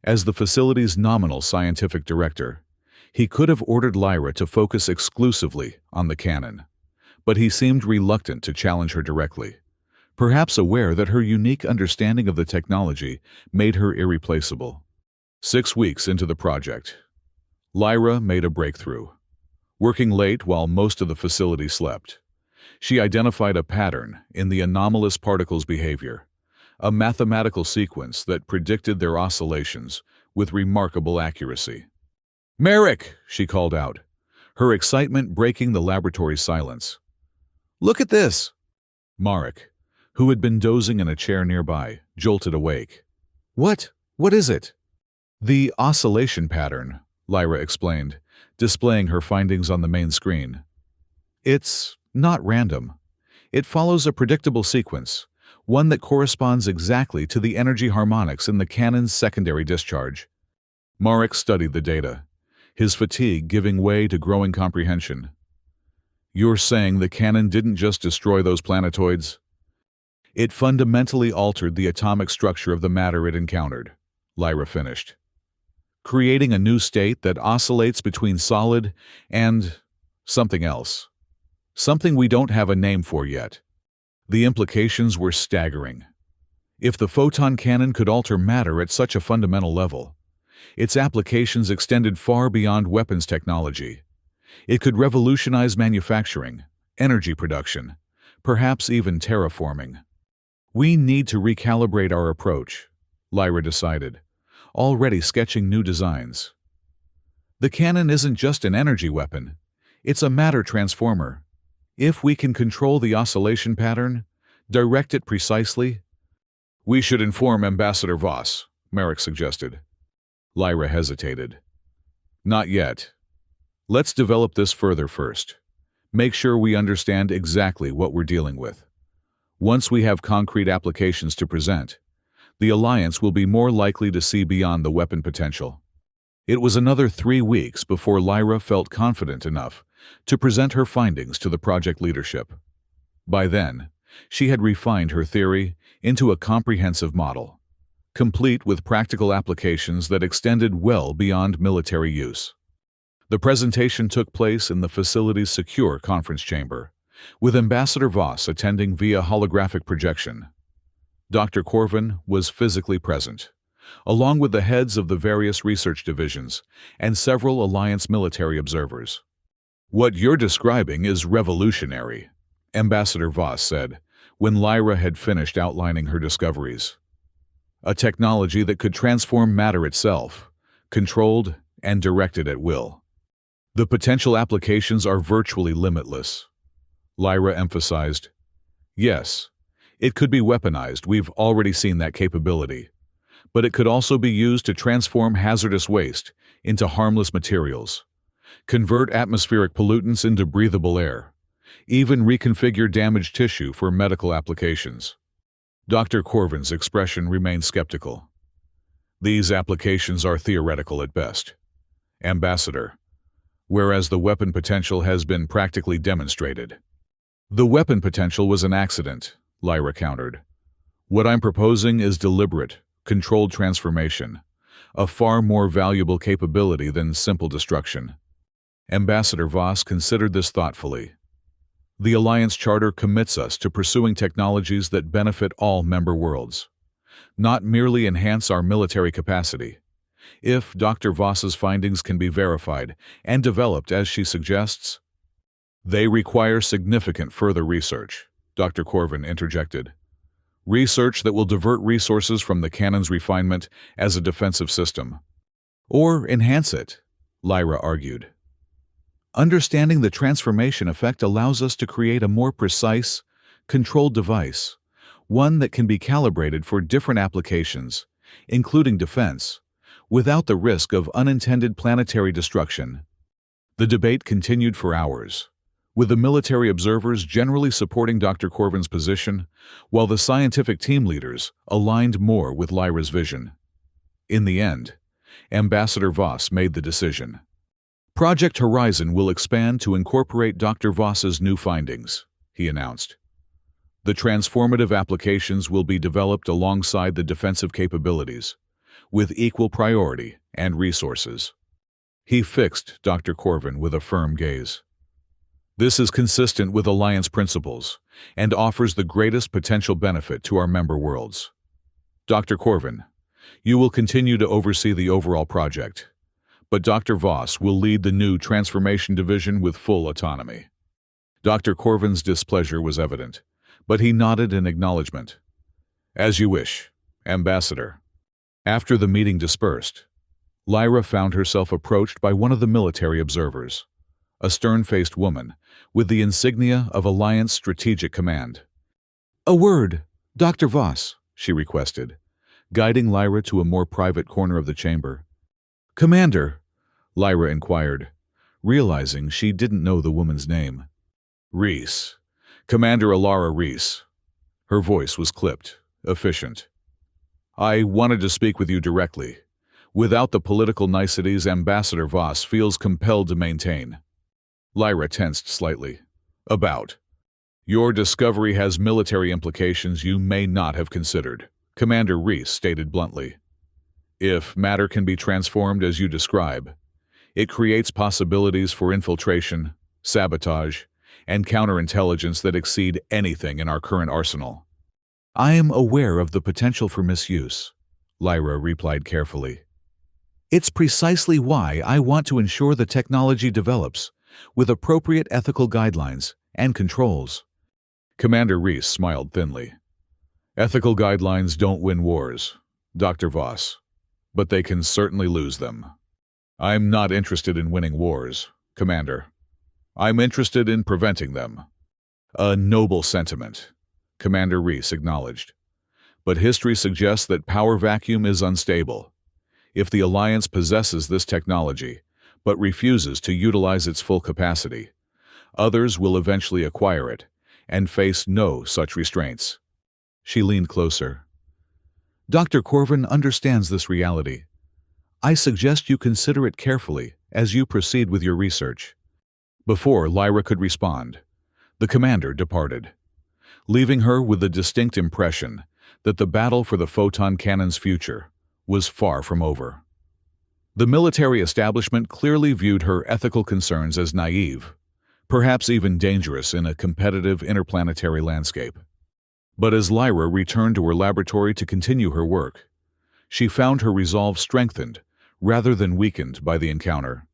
As the facility's nominal scientific director, he could have ordered Lyra to focus exclusively on the cannon, but he seemed reluctant to challenge her directly, perhaps aware that her unique understanding of the technology made her irreplaceable. 6 weeks into the project, Lyra made a breakthrough. Working late while most of the facility slept, she identified a pattern in the anomalous particles' behavior, a mathematical sequence that predicted their oscillations with remarkable accuracy. "Merrick!" she called out, her excitement breaking the laboratory's silence. "Look at this!" Marek, who had been dozing in a chair nearby, jolted awake. What is it?" "The oscillation pattern," Lyra explained, displaying her findings on the main screen. "It's not random. It follows a predictable sequence, one that corresponds exactly to the energy harmonics in the cannon's secondary discharge." Marek studied the data, his fatigue giving way to growing comprehension. "You're saying the cannon didn't just destroy those planetoids? It fundamentally altered the atomic structure of the matter it encountered," Lyra finished, "creating a new state that oscillates between solid and something else. Something we don't have a name for yet." The implications were staggering. If the photon cannon could alter matter at such a fundamental level, its applications extended far beyond weapons technology. It could revolutionize manufacturing, energy production, perhaps even terraforming. "We need to recalibrate our approach," Lyra decided, already sketching new designs. "The cannon isn't just an energy weapon, it's a matter transformer. If we can control the oscillation pattern, direct it precisely—" "We should inform Ambassador Voss," Marek suggested. Lyra hesitated. "Not yet. Let's develop this further first. Make sure we understand exactly what we're dealing with. Once we have concrete applications to present, the Alliance will be more likely to see beyond the weapon potential." It was another 3 weeks before Lyra felt confident enough to present her findings to the project leadership. By then, she had refined her theory into a comprehensive model, complete with practical applications that extended well beyond military use. The presentation took place in the facility's secure conference chamber, with Ambassador Voss attending via holographic projection. Dr. Corvin was physically present, along with the heads of the various research divisions and several Alliance military observers. "What you're describing is revolutionary," Ambassador Voss said, when Lyra had finished outlining her discoveries. "A technology that could transform matter itself, controlled and directed at will. The potential applications are virtually limitless." Lyra emphasized, "Yes, it could be weaponized, we've already seen that capability. But it could also be used to transform hazardous waste into harmless materials, convert atmospheric pollutants into breathable air, even reconfigure damaged tissue for medical applications. Dr. Corvin's expression remained skeptical. These applications are theoretical at best. Ambassador, whereas the weapon potential has been practically demonstrated. The weapon potential was an accident, Lyra countered. What I'm proposing is deliberate, controlled transformation, a far more valuable capability than simple destruction. Ambassador Voss considered this thoughtfully. The Alliance Charter commits us to pursuing technologies that benefit all member worlds, not merely enhance our military capacity. If Dr. Voss's findings can be verified and developed as she suggests, they require significant further research, Dr. Corvin interjected. Research that will divert resources from the cannon's refinement as a defensive system. Or enhance it, Lyra argued. Understanding the transformation effect allows us to create a more precise, controlled device, one that can be calibrated for different applications, including defense, without the risk of unintended planetary destruction. The debate continued for hours, with the military observers generally supporting Dr. Corvin's position, while the scientific team leaders aligned more with Lyra's vision. In the end, Ambassador Voss made the decision. Project Horizon will expand to incorporate Dr. Voss's new findings, he announced. The transformative applications will be developed alongside the defensive capabilities, with equal priority and resources. He fixed Dr. Corvin with a firm gaze. This is consistent with Alliance principles and offers the greatest potential benefit to our member worlds. Dr. Corvin, you will continue to oversee the overall project, but Dr. Voss will lead the new Transformation Division with full autonomy. Dr. Corvin's displeasure was evident, but he nodded in acknowledgement. As you wish, Ambassador. After the meeting dispersed, Lyra found herself approached by one of the military observers, a stern-faced woman with the insignia of Alliance Strategic Command. "A word, Dr. Voss," she requested, guiding Lyra to a more private corner of the chamber. "Commander," Lyra inquired, realizing she didn't know the woman's name. "Reese. Commander Alara Reese." Her voice was clipped, efficient. "I wanted to speak with you directly, without the political niceties Ambassador Voss feels compelled to maintain." Lyra tensed slightly. "About. Your discovery has military implications you may not have considered," Commander Reese stated bluntly. "If matter can be transformed as you describe, it creates possibilities for infiltration, sabotage, and counterintelligence that exceed anything in our current arsenal." "I am aware of the potential for misuse," Lyra replied carefully. "It's precisely why I want to ensure the technology develops, with appropriate ethical guidelines and controls." Commander Reese smiled thinly. "Ethical guidelines don't win wars, Dr. Voss, but they can certainly lose them. I'm not interested in winning wars, Commander. I'm interested in preventing them." "A noble sentiment," Commander Reese acknowledged. "But history suggests that power vacuum is unstable. If the Alliance possesses this technology, but refuses to utilize its full capacity, others will eventually acquire it and face no such restraints." She leaned closer. "Dr. Corvin understands this reality. I suggest you consider it carefully as you proceed with your research." Before Lyra could respond, the commander departed, leaving her with the distinct impression that the battle for the photon cannon's future was far from over. The military establishment clearly viewed her ethical concerns as naive, perhaps even dangerous in a competitive interplanetary landscape. But as Lyra returned to her laboratory to continue her work, she found her resolve strengthened rather than weakened by the encounter.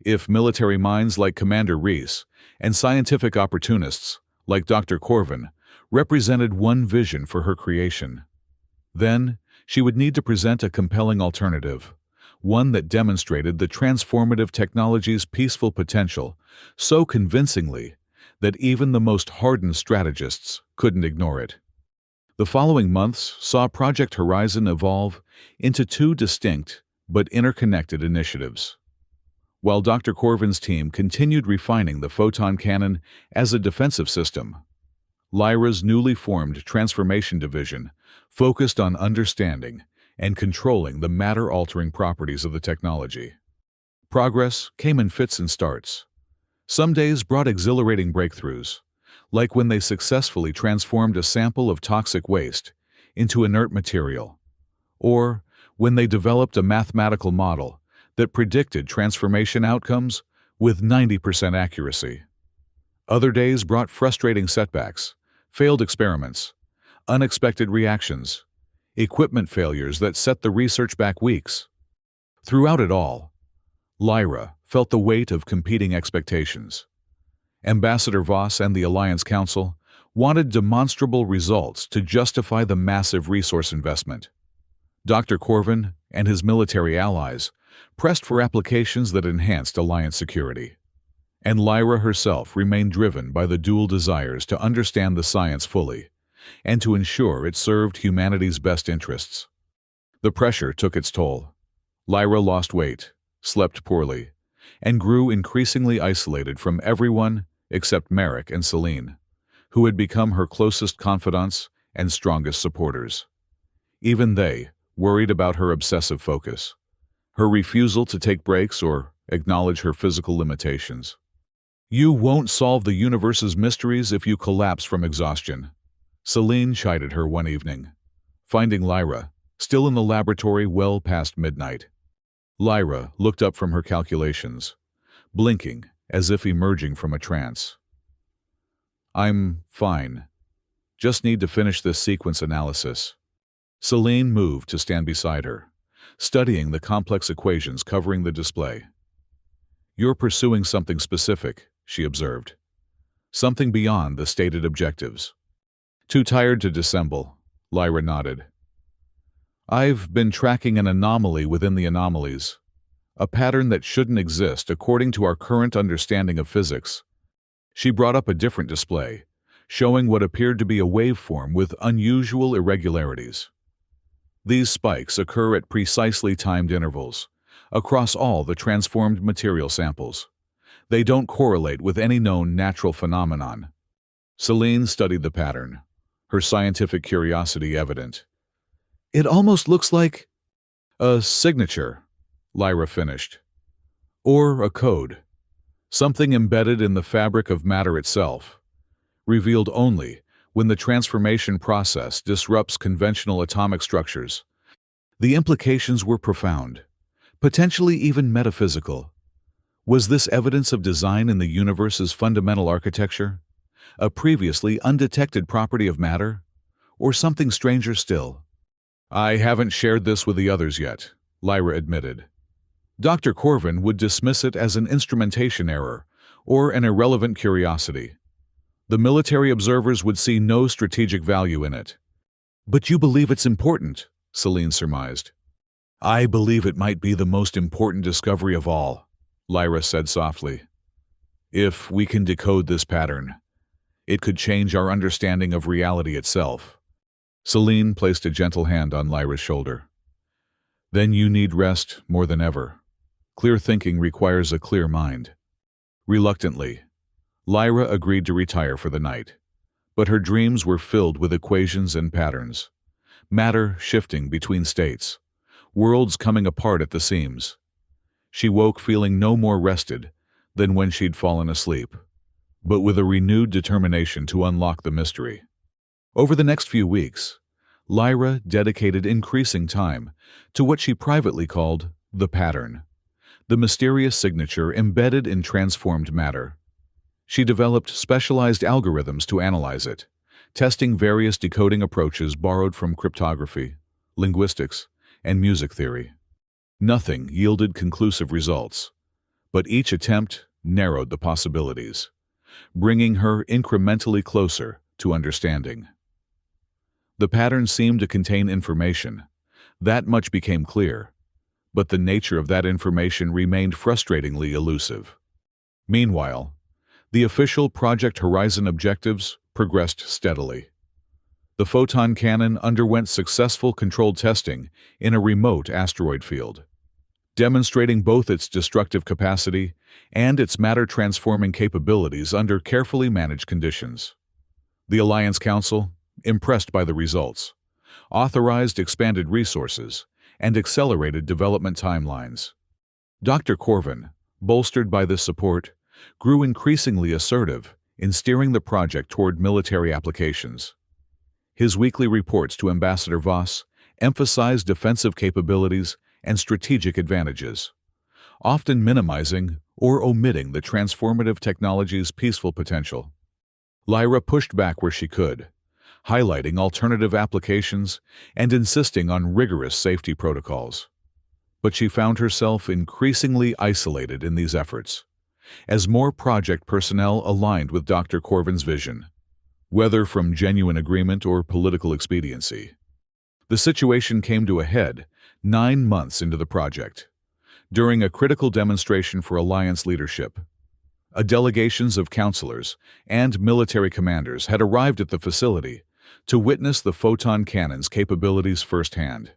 If military minds like Commander Reese and scientific opportunists like Dr. Corvin represented one vision for her creation, then she would need to present a compelling alternative, one that demonstrated the transformative technology's peaceful potential so convincingly that even the most hardened strategists couldn't ignore it. The following months saw Project Horizon evolve into two distinct but interconnected initiatives. while Dr. Corvin's team continued refining the photon cannon as a defensive system. Lyra's newly formed Transformation Division focused on understanding and controlling the matter-altering properties of the technology. Progress came in fits and starts. Some days brought exhilarating breakthroughs, like when they successfully transformed a sample of toxic waste into inert material, or when they developed a mathematical model that predicted transformation outcomes with 90% accuracy. Other days brought frustrating setbacks, failed experiments, unexpected reactions, equipment failures that set the research back weeks. Throughout it all, Lyra felt the weight of competing expectations. Ambassador Voss and the Alliance Council wanted demonstrable results to justify the massive resource investment. Dr. Corvin and his military allies pressed for applications that enhanced Alliance security. And Lyra herself remained driven by the dual desires to understand the science fully and to ensure it served humanity's best interests. The pressure took its toll. Lyra lost weight, slept poorly, and grew increasingly isolated from everyone except Merrick and Celine, who had become her closest confidants and strongest supporters. Even they worried about her obsessive focus, her refusal to take breaks or acknowledge her physical limitations. "You won't solve the universe's mysteries if you collapse from exhaustion," Celine chided her one evening, finding Lyra still in the laboratory well past midnight. Lyra looked up from her calculations, blinking as if emerging from a trance. "I'm fine. Just need to finish this sequence analysis." Celine moved to stand beside her, studying the complex equations covering the display. "You're pursuing something specific," she observed. "Something beyond the stated objectives." "Too tired to dissemble," Lyra nodded. "I've been tracking an anomaly within the anomalies, a pattern that shouldn't exist according to our current understanding of physics." She brought up a different display, showing what appeared to be a waveform with unusual irregularities. These spikes occur at precisely timed intervals, across all the transformed material samples. They don't correlate with any known natural phenomenon. Celine studied the pattern, her scientific curiosity evident. "It almost looks like a signature," Lyra finished. "Or a code. Something embedded in the fabric of matter itself, revealed only when the transformation process disrupts conventional atomic structures." The implications were profound, potentially even metaphysical. Was this evidence of design in the universe's fundamental architecture? A previously undetected property of matter? Or something stranger still? "I haven't shared this with the others yet," Lyra admitted. Dr. Corvin would dismiss it as an instrumentation error or an irrelevant curiosity. The military observers would see no strategic value in it. "But you believe it's important," Celine surmised. "I believe it might be the most important discovery of all," Lyra said softly. "If we can decode this pattern, it could change our understanding of reality itself." Celine placed a gentle hand on Lyra's shoulder. "Then you need rest more than ever. Clear thinking requires a clear mind." Reluctantly, Lyra agreed to retire for the night, but her dreams were filled with equations and patterns, matter shifting between states, worlds coming apart at the seams. She woke feeling no more rested than when she'd fallen asleep, but with a renewed determination to unlock the mystery. Over the next few weeks, Lyra dedicated increasing time to what she privately called the pattern, the mysterious signature embedded in transformed matter. She developed specialized algorithms to analyze it, testing various decoding approaches borrowed from cryptography, linguistics, and music theory. Nothing yielded conclusive results, but each attempt narrowed the possibilities, bringing her incrementally closer to understanding. The pattern seemed to contain information. That much became clear, but the nature of that information remained frustratingly elusive. Meanwhile, the official Project Horizon objectives progressed steadily. The photon cannon underwent successful controlled testing in a remote asteroid field. demonstrating both its destructive capacity and its matter-transforming capabilities under carefully managed conditions. The Alliance Council, impressed by the results, authorized expanded resources and accelerated development timelines. Dr. Corvin, bolstered by this support, grew increasingly assertive in steering the project toward military applications. His weekly reports to Ambassador Voss emphasized defensive capabilities and strategic advantages, often minimizing or omitting the transformative technology's peaceful potential. Lyra pushed back where she could, highlighting alternative applications and insisting on rigorous safety protocols. But she found herself increasingly isolated in these efforts, as more project personnel aligned with Dr. Corvin's vision, whether from genuine agreement or political expediency. The situation came to a head 9 months into the project, during a critical demonstration for Alliance leadership. Delegations of counselors and military commanders had arrived at the facility to witness the photon cannon's capabilities firsthand,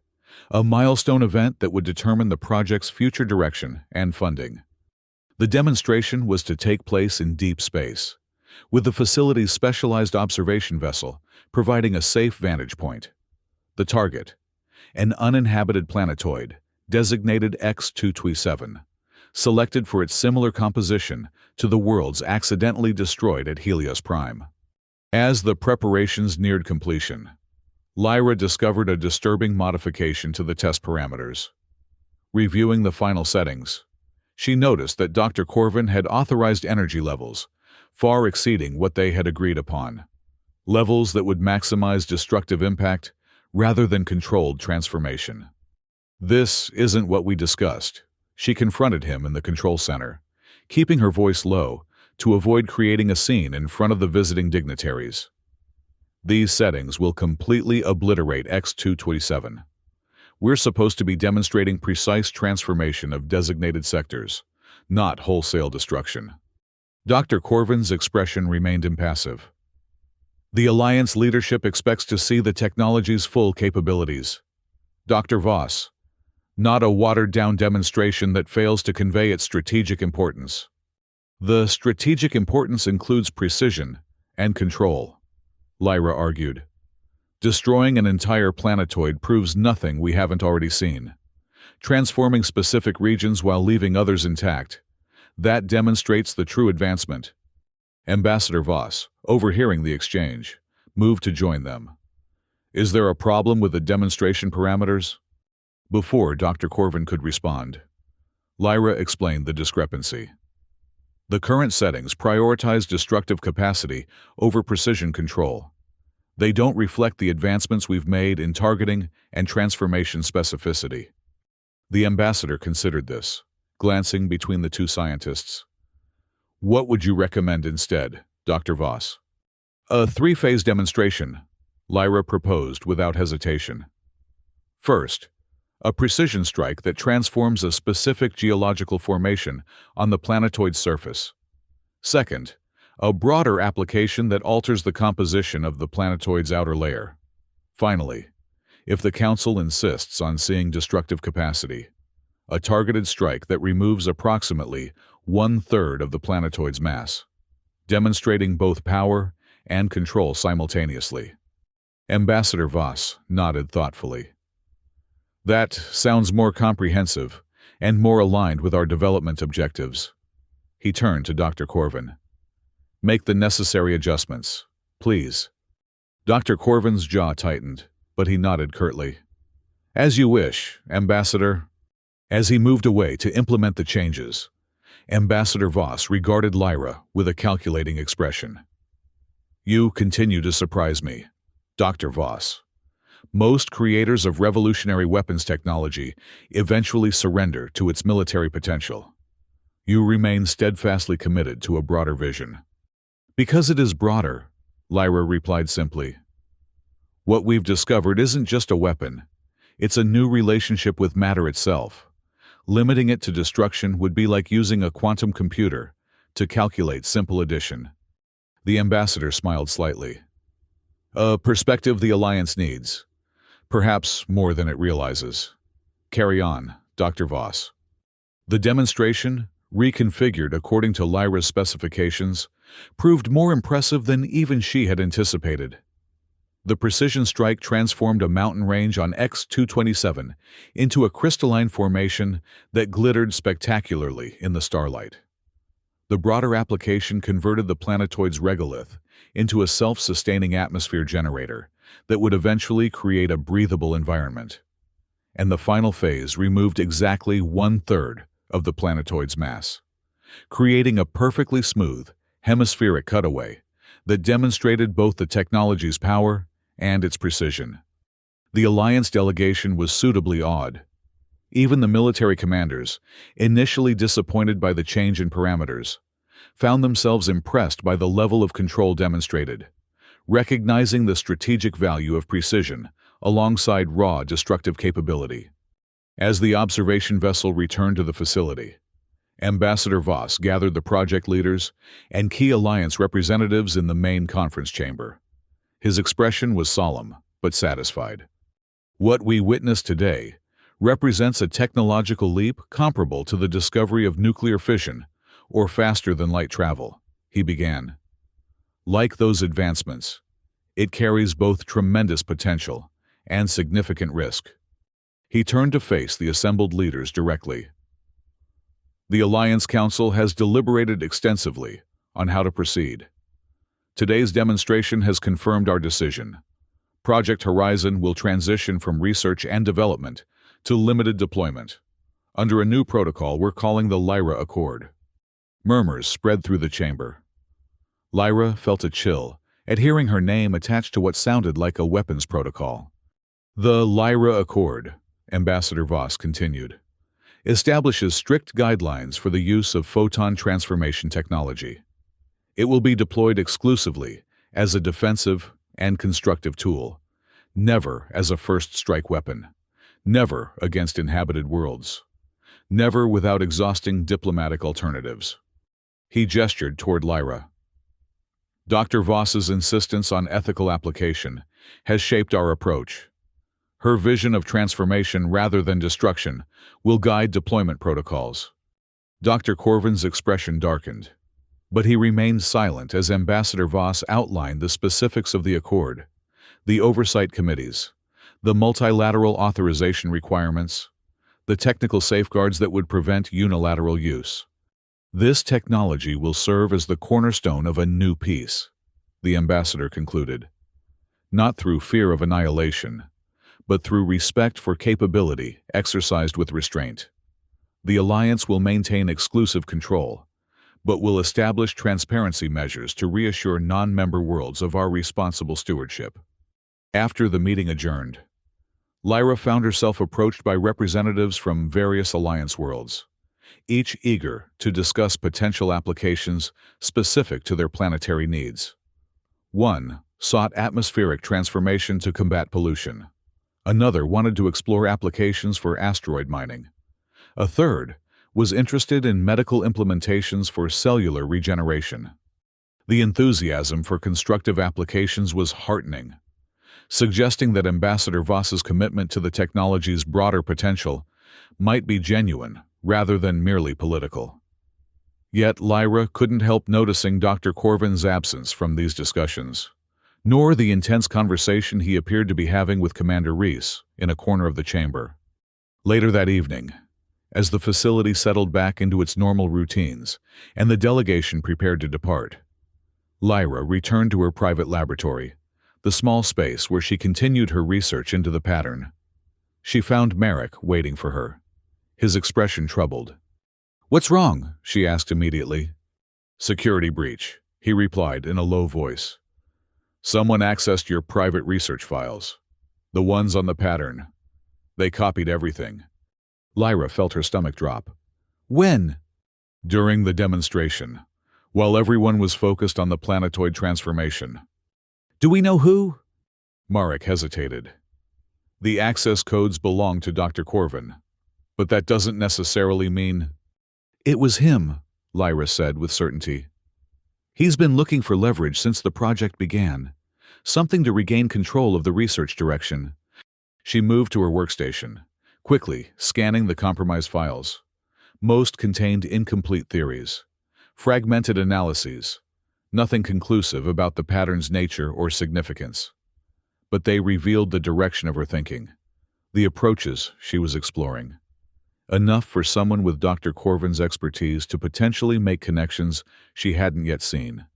a milestone event that would determine the project's future direction and funding. The demonstration was to take place in deep space, with the facility's specialized observation vessel providing a safe vantage point. The target, an uninhabited planetoid designated X-227, selected for its similar composition to the worlds accidentally destroyed at Helios Prime. As the preparations neared completion, Lyra discovered a disturbing modification to the test parameters. Reviewing the final settings, she noticed that Dr. Corvin had authorized energy levels far exceeding what they had agreed upon, levels that would maximize destructive impact rather than controlled transformation. "This isn't what we discussed," she confronted him in the control center, keeping her voice low to avoid creating a scene in front of the visiting dignitaries. "These settings will completely obliterate X-227. We're supposed to be demonstrating precise transformation of designated sectors, not wholesale destruction." Dr. Corvin's expression remained impassive. "The Alliance leadership expects to see the technology's full capabilities. Dr. Voss, not a watered-down demonstration that fails to convey its strategic importance." "The strategic importance includes precision and control," Lyra argued. "Destroying an entire planetoid proves nothing we haven't already seen. Transforming specific regions while leaving others intact, that demonstrates the true advancement." Ambassador Voss, overhearing the exchange, moved to join them. "Is there a problem with the demonstration parameters?" Before Dr. Corvin could respond, Lyra explained the discrepancy. "The current settings prioritize destructive capacity over precision control. They don't reflect the advancements we've made in targeting and transformation specificity." The ambassador considered this, glancing between the two scientists. "What would you recommend instead, Dr. Voss?" "A 3-phase demonstration," Lyra proposed without hesitation. "First, a precision strike that transforms a specific geological formation on the planetoid's surface. Second, a broader application that alters the composition of the planetoid's outer layer. Finally, if the Council insists on seeing destructive capacity, a targeted strike that removes approximately 1/3 of the planetoid's mass, demonstrating both power and control simultaneously." Ambassador Voss nodded thoughtfully. "That sounds more comprehensive and more aligned with our development objectives." He turned to Dr. Corvin. "Make the necessary adjustments, please." Dr. Corvin's jaw tightened, but he nodded curtly. "As you wish, Ambassador." As he moved away to implement the changes, Ambassador Voss regarded Lyra with a calculating expression. "You continue to surprise me, Dr. Voss. Most creators of revolutionary weapons technology eventually surrender to its military potential. You remain steadfastly committed to a broader vision." "Because it is broader," Lyra replied simply. "What we've discovered isn't just a weapon. It's a new relationship with matter itself. Limiting it to destruction would be like using a quantum computer to calculate simple addition." The ambassador smiled slightly. "A perspective the Alliance needs. Perhaps more than it realizes. Carry on, Dr. Voss." The demonstration, reconfigured according to Lyra's specifications, proved more impressive than even she had anticipated. The precision strike transformed a mountain range on X-227 into a crystalline formation that glittered spectacularly in the starlight. The broader application converted the planetoid's regolith into a self-sustaining atmosphere generator that would eventually create a breathable environment. And the final phase removed exactly 1/3 of the planetoid's mass, creating a perfectly smooth, hemispheric cutaway that demonstrated both the technology's power and its precision. The Alliance delegation was suitably awed. Even the military commanders, initially disappointed by the change in parameters, found themselves impressed by the level of control demonstrated, recognizing the strategic value of precision alongside raw destructive capability. As the observation vessel returned to the facility, Ambassador Voss gathered the project leaders and key Alliance representatives in the main conference chamber. His expression was solemn, but satisfied. What we witness today represents a technological leap comparable to the discovery of nuclear fission or faster-than-light travel, he began. Like those advancements, it carries both tremendous potential and significant risk. He turned to face the assembled leaders directly. The Alliance Council has deliberated extensively on how to proceed. Today's demonstration has confirmed our decision. Project Horizon will transition from research and development to limited deployment, under a new protocol we're calling the Lyra Accord. Murmurs spread through the chamber. Lyra felt a chill at hearing her name attached to what sounded like a weapons protocol. The Lyra Accord, Ambassador Voss continued, establishes strict guidelines for the use of photon transformation technology. It will be deployed exclusively as a defensive and constructive tool, never as a first-strike weapon, never against inhabited worlds, never without exhausting diplomatic alternatives. He gestured toward Lyra. Dr. Voss's insistence on ethical application has shaped our approach. Her vision of transformation rather than destruction will guide deployment protocols. Dr. Corvin's expression darkened, but he remained silent as Ambassador Voss outlined the specifics of the accord, the oversight committees, the multilateral authorization requirements, the technical safeguards that would prevent unilateral use. This technology will serve as the cornerstone of a new peace, the ambassador concluded, not through fear of annihilation, but through respect for capability exercised with restraint. The Alliance will maintain exclusive control, but will establish transparency measures to reassure non-member worlds of our responsible stewardship. After the meeting adjourned, Lyra found herself approached by representatives from various Alliance worlds, each eager to discuss potential applications specific to their planetary needs. One sought atmospheric transformation to combat pollution. Another wanted to explore applications for asteroid mining. A third was interested in medical implementations for cellular regeneration. The enthusiasm for constructive applications was heartening, suggesting that Ambassador Voss's commitment to the technology's broader potential might be genuine rather than merely political. Yet Lyra couldn't help noticing Dr. Corvin's absence from these discussions, nor the intense conversation he appeared to be having with Commander Reese in a corner of the chamber. Later that evening, as the facility settled back into its normal routines and the delegation prepared to depart, Lyra returned to her private laboratory, the small space where she continued her research into the pattern. She found Merrick waiting for her, his expression troubled. "What's wrong?" she asked immediately. "Security breach," he replied in a low voice. "Someone accessed your private research files, the ones on the pattern. They copied everything." Lyra felt her stomach drop. "When?" "During the demonstration, while everyone was focused on the planetoid transformation." "Do we know who?" Marek hesitated. "The access codes belong to Dr. Corvin, but that doesn't necessarily mean—" "It was him," Lyra said with certainty. "He's been looking for leverage since the project began, something to regain control of the research direction." She moved to her workstation, quickly scanning the compromised files. Most contained incomplete theories, fragmented analyses, nothing conclusive about the pattern's nature or significance. But they revealed the direction of her thinking, the approaches she was exploring. Enough for someone with Dr. Corvin's expertise to potentially make connections she hadn't yet seen.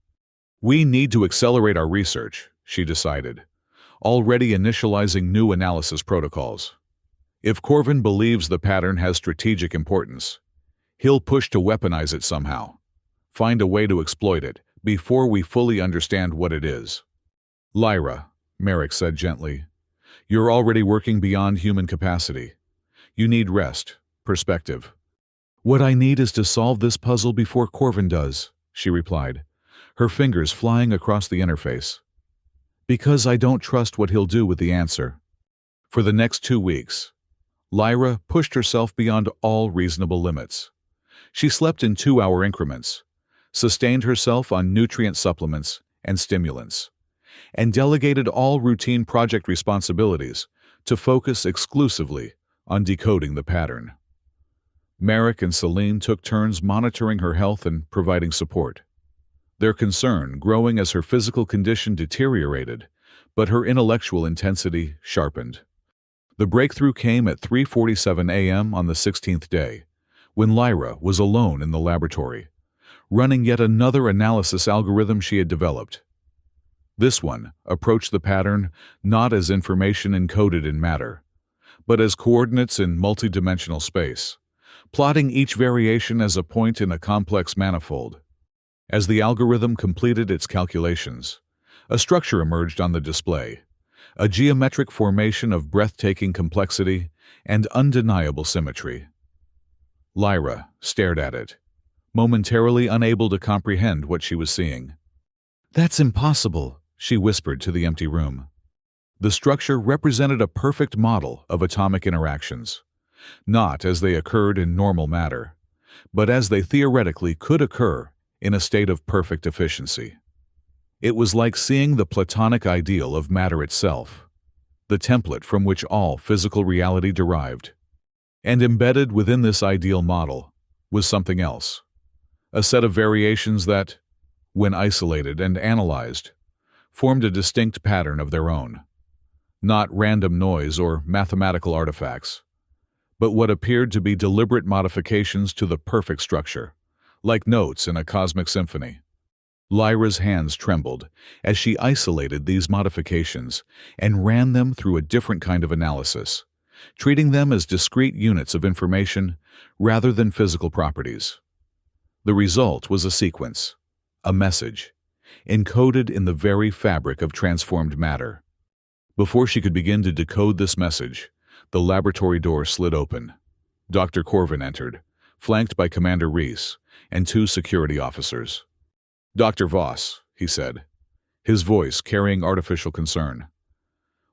We need to accelerate our research, she decided, already initializing new analysis protocols. If Corvin believes the pattern has strategic importance, he'll push to weaponize it somehow, find a way to exploit it before we fully understand what it is. Lyra, Merrick said gently, you're already working beyond human capacity. You need rest, perspective. What I need is to solve this puzzle before Corvin does, she replied, her fingers flying across the interface. Because I don't trust what he'll do with the answer. For the next 2 weeks, Lyra pushed herself beyond all reasonable limits. She slept in 2-hour increments, sustained herself on nutrient supplements and stimulants, and delegated all routine project responsibilities to focus exclusively on decoding the pattern. Merrick and Celine took turns monitoring her health and providing support, their concern growing as her physical condition deteriorated, but her intellectual intensity sharpened. The breakthrough came at 3:47 a.m. on the 16th day, when Lyra was alone in the laboratory, running yet another analysis algorithm she had developed. This one approached the pattern not as information encoded in matter, but as coordinates in multidimensional space, plotting each variation as a point in a complex manifold. As the algorithm completed its calculations, a structure emerged on the display, a geometric formation of breathtaking complexity and undeniable symmetry. Lyra stared at it, momentarily unable to comprehend what she was seeing. "That's impossible," she whispered to the empty room. The structure represented a perfect model of atomic interactions, not as they occurred in normal matter, but as they theoretically could occur in a state of perfect efficiency. It was like seeing the Platonic ideal of matter itself, the template from which all physical reality derived. And embedded within this ideal model was something else, a set of variations that, when isolated and analyzed, formed a distinct pattern of their own. Not random noise or mathematical artifacts, but what appeared to be deliberate modifications to the perfect structure, like notes in a cosmic symphony. Lyra's hands trembled as she isolated these modifications and ran them through a different kind of analysis, treating them as discrete units of information rather than physical properties. The result was a sequence, a message, encoded in the very fabric of transformed matter. Before she could begin to decode this message, the laboratory door slid open. Dr. Corvin entered, flanked by Commander Reese and 2 security officers. "Dr. Voss," he said, his voice carrying artificial concern.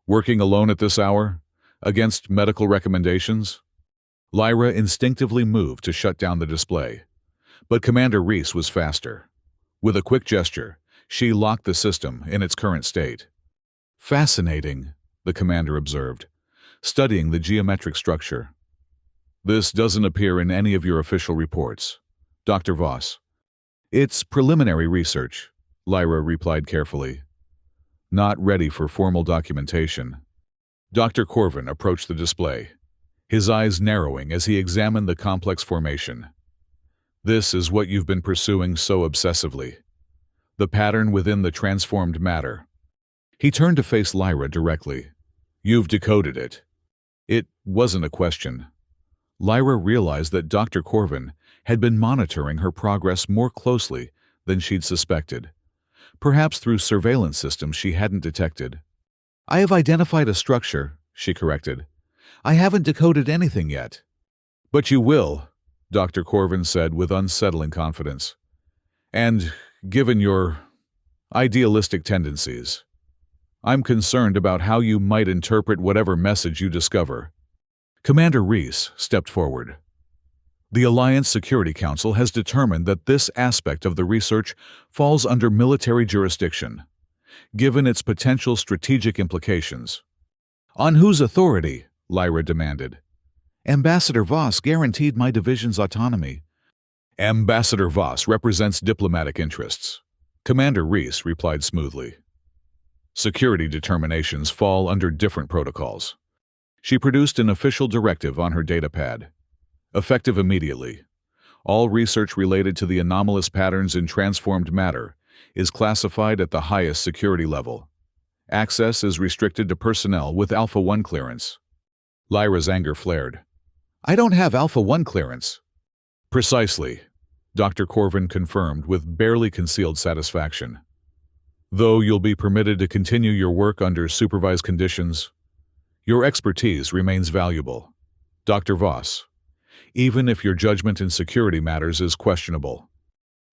"Working alone at this hour? Against medical recommendations?" Lyra instinctively moved to shut down the display, but Commander Reese was faster. With a quick gesture, she locked the system in its current state. "Fascinating," the commander observed, studying the geometric structure. "This doesn't appear in any of your official reports, Dr. Voss." "It's preliminary research," Lyra replied carefully. "Not ready for formal documentation." Dr. Corvin approached the display, his eyes narrowing as he examined the complex formation. "This is what you've been pursuing so obsessively. The pattern within the transformed matter." He turned to face Lyra directly. "You've decoded it." It wasn't a question. Lyra realized that Dr. Corvin had been monitoring her progress more closely than she'd suspected, perhaps through surveillance systems she hadn't detected. "I have identified a structure," she corrected. "I haven't decoded anything yet." "But you will," Dr. Corvin said with unsettling confidence. "And, given your idealistic tendencies, I'm concerned about how you might interpret whatever message you discover." Commander Reese stepped forward. "The Alliance Security Council has determined that this aspect of the research falls under military jurisdiction, given its potential strategic implications." "On whose authority?" Lyra demanded. Ambassador Voss guaranteed my division's autonomy. Ambassador Voss represents diplomatic interests. Commander Reese replied smoothly. Security determinations fall under different protocols. She produced an official directive on her datapad. Effective immediately. All research related to the anomalous patterns in transformed matter is classified at the highest security level. Access is restricted to personnel with Alpha 1 clearance. Lyra's anger flared. I don't have Alpha 1 clearance. Precisely, Dr. Corvin confirmed with barely concealed satisfaction. Though you'll be permitted to continue your work under supervised conditions, your expertise remains valuable. Dr. Voss, even if your judgment in security matters is questionable.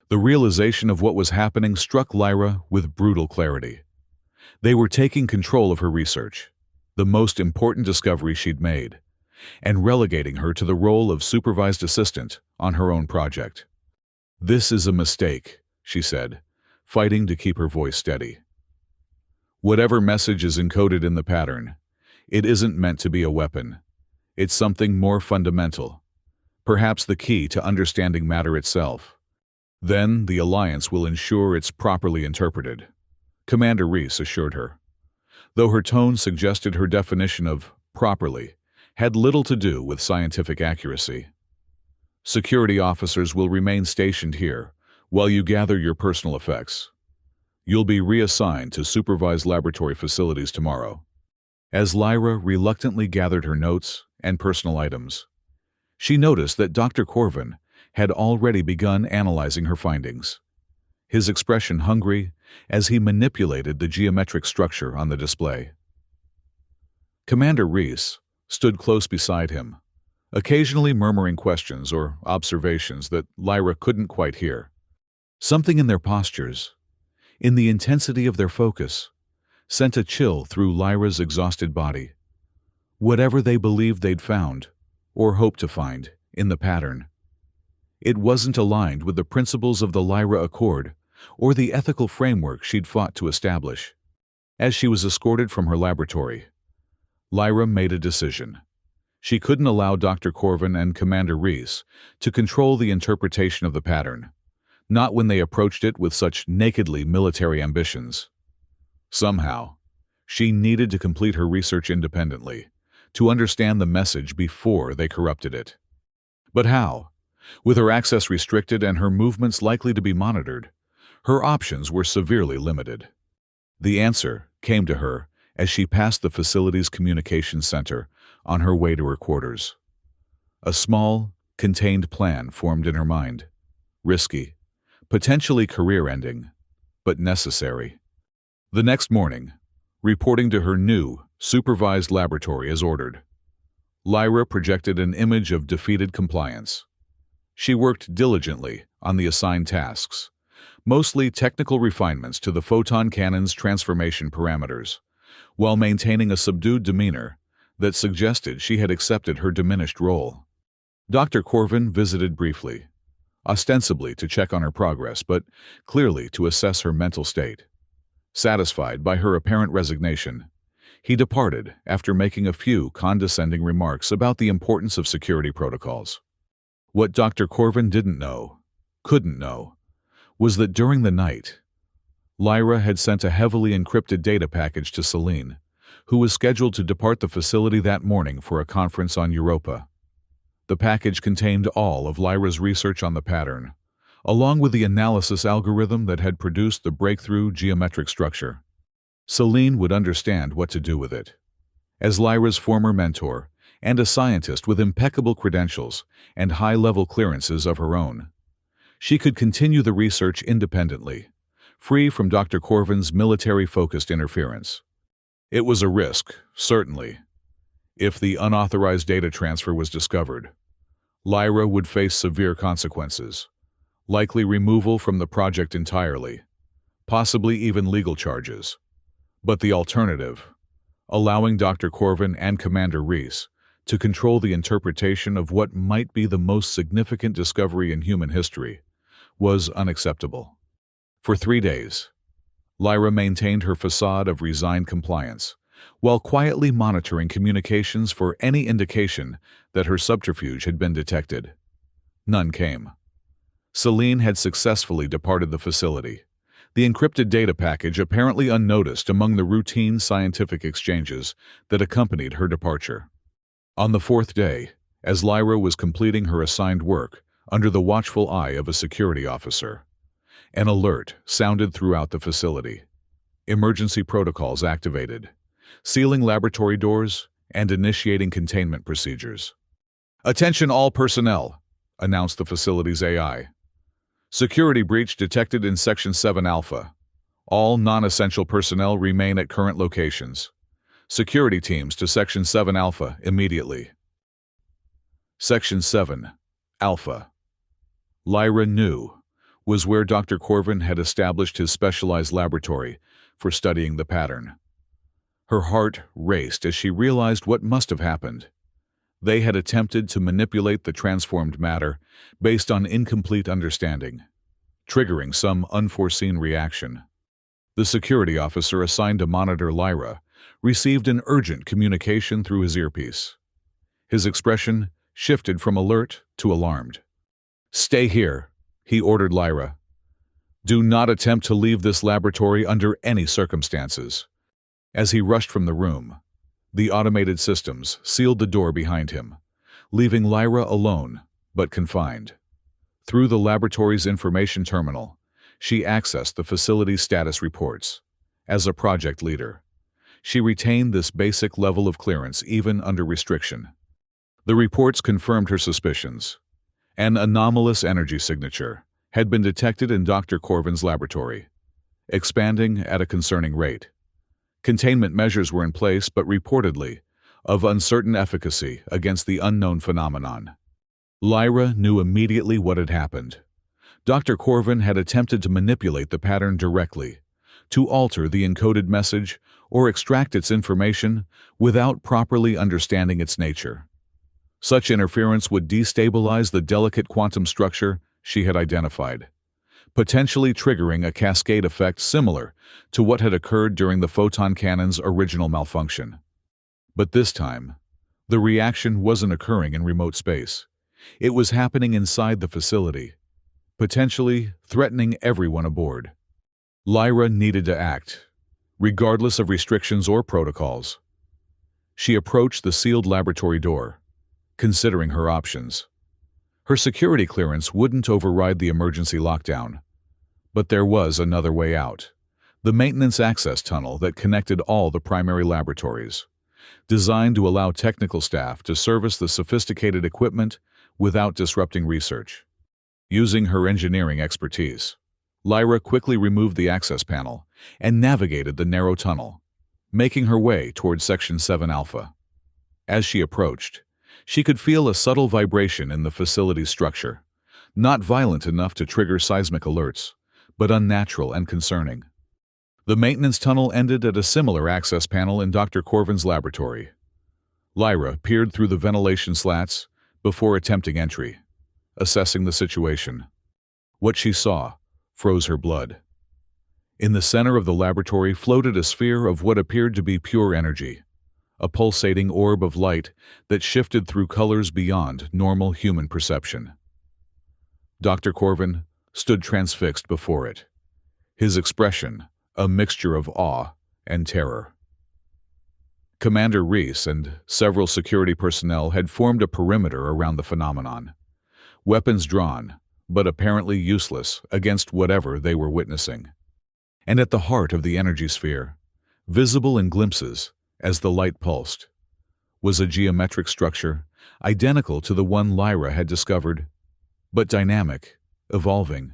The realization of what was happening struck Lyra with brutal clarity. They were taking control of her research, the most important discovery she'd made, and relegating her to the role of supervised assistant on her own project. This is a mistake, she said, fighting to keep her voice steady. Whatever message is encoded in the pattern, it isn't meant to be a weapon. It's something more fundamental, perhaps the key to understanding matter itself. Then the Alliance will ensure it's properly interpreted, Commander Reese assured her, though her tone suggested her definition of properly had little to do with scientific accuracy. Security officers will remain stationed here while you gather your personal effects. You'll be reassigned to supervised laboratory facilities tomorrow. As Lyra reluctantly gathered her notes and personal items, she noticed that Dr. Corvin had already begun analyzing her findings, his expression hungry as he manipulated the geometric structure on the display. Commander Reese stood close beside him, occasionally murmuring questions or observations that Lyra couldn't quite hear. Something in their postures, in the intensity of their focus, sent a chill through Lyra's exhausted body. Whatever they believed they'd found, or hoped to find, in the pattern, it wasn't aligned with the principles of the Lyra Accord or the ethical framework she'd fought to establish. As she was escorted from her laboratory, Lyra made a decision. She couldn't allow Dr. Corvin and Commander Reese to control the interpretation of the pattern, not when they approached it with such nakedly military ambitions. Somehow, she needed to complete her research independently, to understand the message before they corrupted it. But how? With her access restricted and her movements likely to be monitored, her options were severely limited. The answer came to her as she passed the facility's communications center on her way to her quarters. A small, contained plan formed in her mind. Risky, potentially career-ending, but necessary. The next morning, reporting to her new, supervised laboratory as ordered, Lyra projected an image of defeated compliance. She worked diligently on the assigned tasks, mostly technical refinements to the photon cannon's transformation parameters, while maintaining a subdued demeanor that suggested she had accepted her diminished role. Dr. Corvin visited briefly, ostensibly to check on her progress, but clearly to assess her mental state. Satisfied by her apparent resignation, he departed after making a few condescending remarks about the importance of security protocols. What Dr. Corvin couldn't know, was that during the night, Lyra had sent a heavily encrypted data package to Celine, who was scheduled to depart the facility that morning for a conference on Europa. The package contained all of Lyra's research on the pattern, along with the analysis algorithm that had produced the breakthrough geometric structure. Celine would understand what to do with it. As Lyra's former mentor, and a scientist with impeccable credentials and high-level clearances of her own, she could continue the research independently, free from Dr. Corvin's military-focused interference. It was a risk, certainly. If the unauthorized data transfer was discovered, Lyra would face severe consequences, likely removal from the project entirely, possibly even legal charges. But the alternative, allowing Dr. Corvin and Commander Reese to control the interpretation of what might be the most significant discovery in human history, was unacceptable. For 3 days, Lyra maintained her facade of resigned compliance, while quietly monitoring communications for any indication that her subterfuge had been detected. None came. Celine had successfully departed the facility, the encrypted data package apparently unnoticed among the routine scientific exchanges that accompanied her departure. On the fourth day, as Lyra was completing her assigned work under the watchful eye of a security officer, an alert sounded throughout the facility. Emergency protocols activated, sealing laboratory doors and initiating containment procedures. "Attention all personnel," announced the facility's AI. "Security breach detected in Section 7 Alpha. All non-essential personnel remain at current locations. Security teams to Section 7 Alpha immediately." Section 7 Alpha. Lyra knew was where Dr. Corvin had established his specialized laboratory for studying the pattern. Her heart raced as she realized what must have happened. They had attempted to manipulate the transformed matter based on incomplete understanding, triggering some unforeseen reaction. The security officer assigned to monitor Lyra received an urgent communication through his earpiece. His expression shifted from alert to alarmed. "Stay here," he ordered Lyra. "Do not attempt to leave this laboratory under any circumstances." As he rushed from the room, the automated systems sealed the door behind him, leaving Lyra alone but confined. Through the laboratory's information terminal, she accessed the facility's status reports. As a project leader, she retained this basic level of clearance even under restriction. The reports confirmed her suspicions. An anomalous energy signature had been detected in Dr. Corvin's laboratory, expanding at a concerning rate. Containment measures were in place, but reportedly of uncertain efficacy against the unknown phenomenon. Lyra knew immediately what had happened. Dr. Corvin had attempted to manipulate the pattern directly, to alter the encoded message or extract its information without properly understanding its nature. Such interference would destabilize the delicate quantum structure she had identified, potentially triggering a cascade effect similar to what had occurred during the photon cannon's original malfunction. But this time, the reaction wasn't occurring in remote space. It was happening inside the facility, potentially threatening everyone aboard. Lyra needed to act, regardless of restrictions or protocols. She approached the sealed laboratory door, considering her options. Her security clearance wouldn't override the emergency lockdown. But there was another way out. The maintenance access tunnel that connected all the primary laboratories, designed to allow technical staff to service the sophisticated equipment without disrupting research. Using her engineering expertise, Lyra quickly removed the access panel and navigated the narrow tunnel, making her way toward Section 7 Alpha. As she approached, she could feel a subtle vibration in the facility's structure, not violent enough to trigger seismic alerts, but unnatural and concerning. The maintenance tunnel ended at a similar access panel in Dr. Corvin's laboratory. Lyra peered through the ventilation slats before attempting entry, assessing the situation. What she saw froze her blood. In the center of the laboratory floated a sphere of what appeared to be pure energy, a pulsating orb of light that shifted through colors beyond normal human perception. Dr. Corvin stood transfixed before it, his expression a mixture of awe and terror. Commander Reese and several security personnel had formed a perimeter around the phenomenon, weapons drawn, but apparently useless against whatever they were witnessing. And at the heart of the energy sphere, visible in glimpses as the light pulsed, was a geometric structure identical to the one Lyra had discovered, but dynamic, evolving,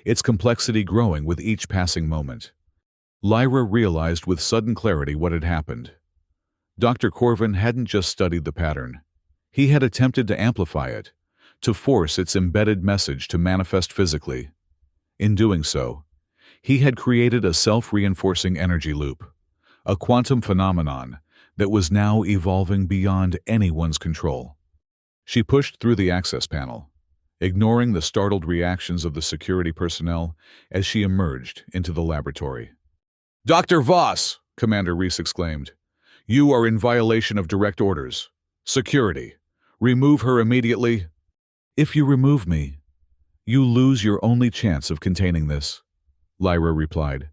its complexity growing with each passing moment. Lyra realized with sudden clarity what had happened. Dr. Corvin hadn't just studied the pattern. He had attempted to amplify it, to force its embedded message to manifest physically. In doing so, he had created a self-reinforcing energy loop, a quantum phenomenon that was now evolving beyond anyone's control. She pushed through the access panel, ignoring the startled reactions of the security personnel as she emerged into the laboratory. "Dr. Voss!" Commander Reese exclaimed. You are in violation of direct orders. Security. Remove her immediately. If you remove me, you lose your only chance of containing this, Lyra replied,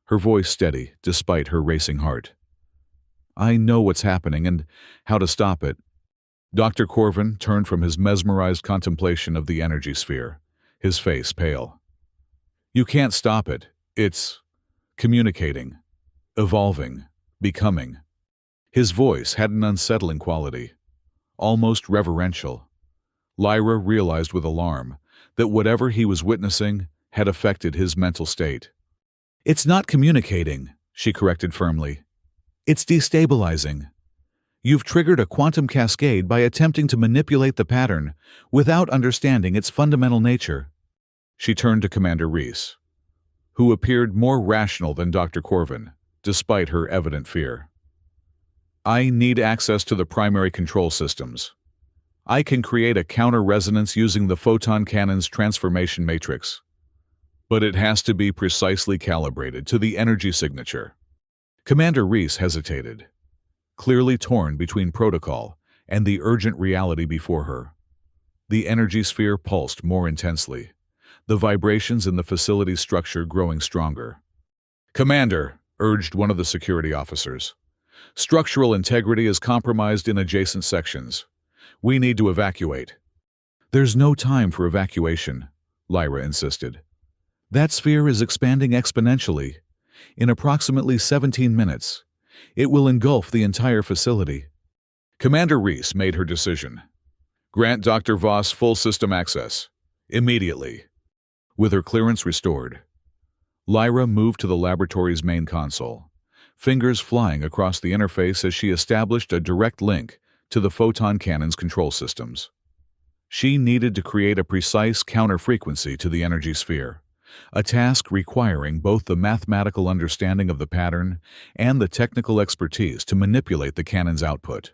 her voice steady despite her racing heart. I know what's happening and how to stop it. Dr. Corvin turned from his mesmerized contemplation of the energy sphere, his face pale. You can't stop it. It's communicating, evolving, becoming. His voice had an unsettling quality, almost reverential. Lyra realized with alarm that whatever he was witnessing had affected his mental state. It's not communicating, she corrected firmly. It's destabilizing. You've triggered a quantum cascade by attempting to manipulate the pattern without understanding its fundamental nature. She turned to Commander Reese, who appeared more rational than Dr. Corvin, despite her evident fear. I need access to the primary control systems. I can create a counter-resonance using the photon cannon's transformation matrix, but it has to be precisely calibrated to the energy signature. Commander Reese hesitated, clearly torn between protocol and the urgent reality before her. The energy sphere pulsed more intensely, the vibrations in the facility's structure growing stronger. Commander, urged one of the security officers, structural integrity is compromised in adjacent sections. We need to evacuate. There's no time for evacuation, Lyra insisted. That sphere is expanding exponentially. In approximately 17 minutes, it will engulf the entire facility. Commander Reese made her decision. Grant Dr. Voss full system access. Immediately. With her clearance restored, Lyra moved to the laboratory's main console, fingers flying across the interface as she established a direct link to the photon cannon's control systems. She needed to create a precise counter-frequency to the energy sphere, a task requiring both the mathematical understanding of the pattern and the technical expertise to manipulate the cannon's output.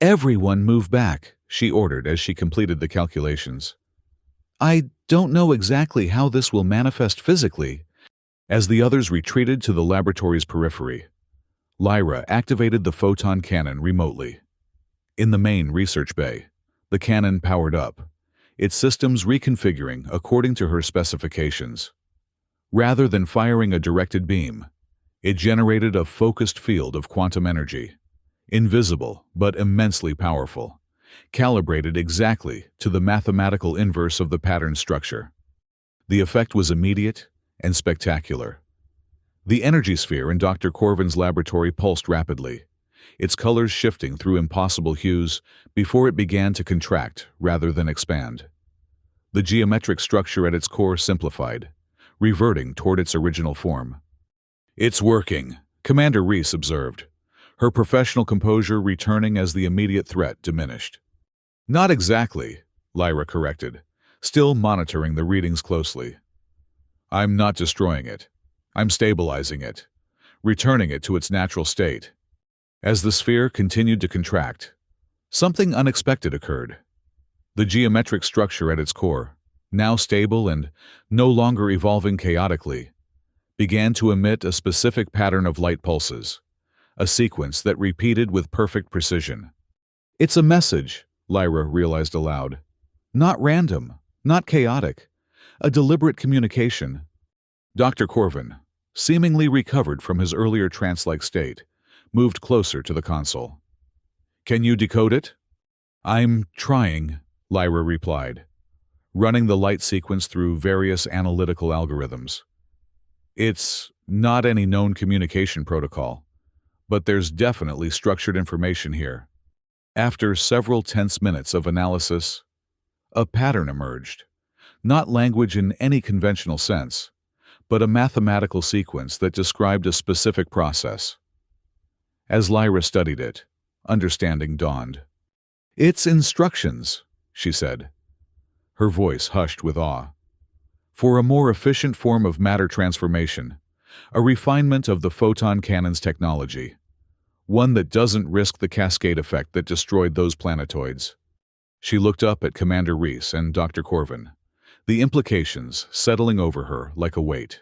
Everyone move back, she ordered as she completed the calculations. I don't know exactly how this will manifest physically. As the others retreated to the laboratory's periphery, Lyra activated the photon cannon remotely. In the main research bay, the cannon powered up, its systems reconfiguring according to her specifications. Rather than firing a directed beam, it generated a focused field of quantum energy, invisible but immensely powerful, calibrated exactly to the mathematical inverse of the pattern structure. The effect was immediate and spectacular. The energy sphere in Dr. Corvin's laboratory pulsed rapidly, its colors shifting through impossible hues before it began to contract rather than expand. The geometric structure at its core simplified, reverting toward its original form. It's working, Commander Reese observed, her professional composure returning as the immediate threat diminished. Not exactly, Lyra corrected, still monitoring the readings closely. I'm not destroying it. I'm stabilizing it, returning it to its natural state. As the sphere continued to contract, something unexpected occurred. The geometric structure at its core, now stable and no longer evolving chaotically, began to emit a specific pattern of light pulses, a sequence that repeated with perfect precision. It's a message, Lyra realized aloud. Not random, not chaotic, a deliberate communication. Dr. Corvin, seemingly recovered from his earlier trance-like state, moved closer to the console. Can you decode it? I'm trying, Lyra replied, running the light sequence through various analytical algorithms. It's not any known communication protocol, but there's definitely structured information here. After several tense minutes of analysis, a pattern emerged, not language in any conventional sense, but a mathematical sequence that described a specific process. As Lyra studied it, understanding dawned. It's instructions, she said, her voice hushed with awe. For a more efficient form of matter transformation, a refinement of the photon cannon's technology, one that doesn't risk the cascade effect that destroyed those planetoids. She looked up at Commander Reese and Dr. Corvin, the implications settling over her like a weight.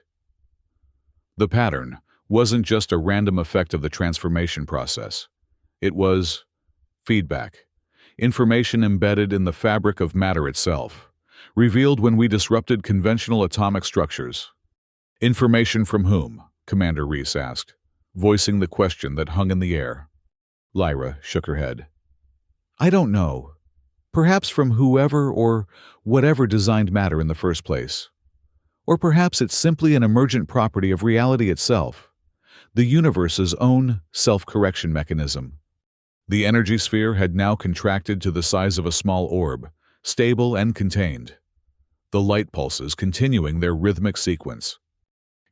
The pattern, wasn't just a random effect of the transformation process. It was feedback, information embedded in the fabric of matter itself, revealed when we disrupted conventional atomic structures. Information from whom? Commander Reese asked, voicing the question that hung in the air. Lyra shook her head. I don't know. Perhaps from whoever or whatever designed matter in the first place. Or perhaps it's simply an emergent property of reality itself, the universe's own self-correction mechanism. The energy sphere had now contracted to the size of a small orb, stable and contained. The light pulses continuing their rhythmic sequence.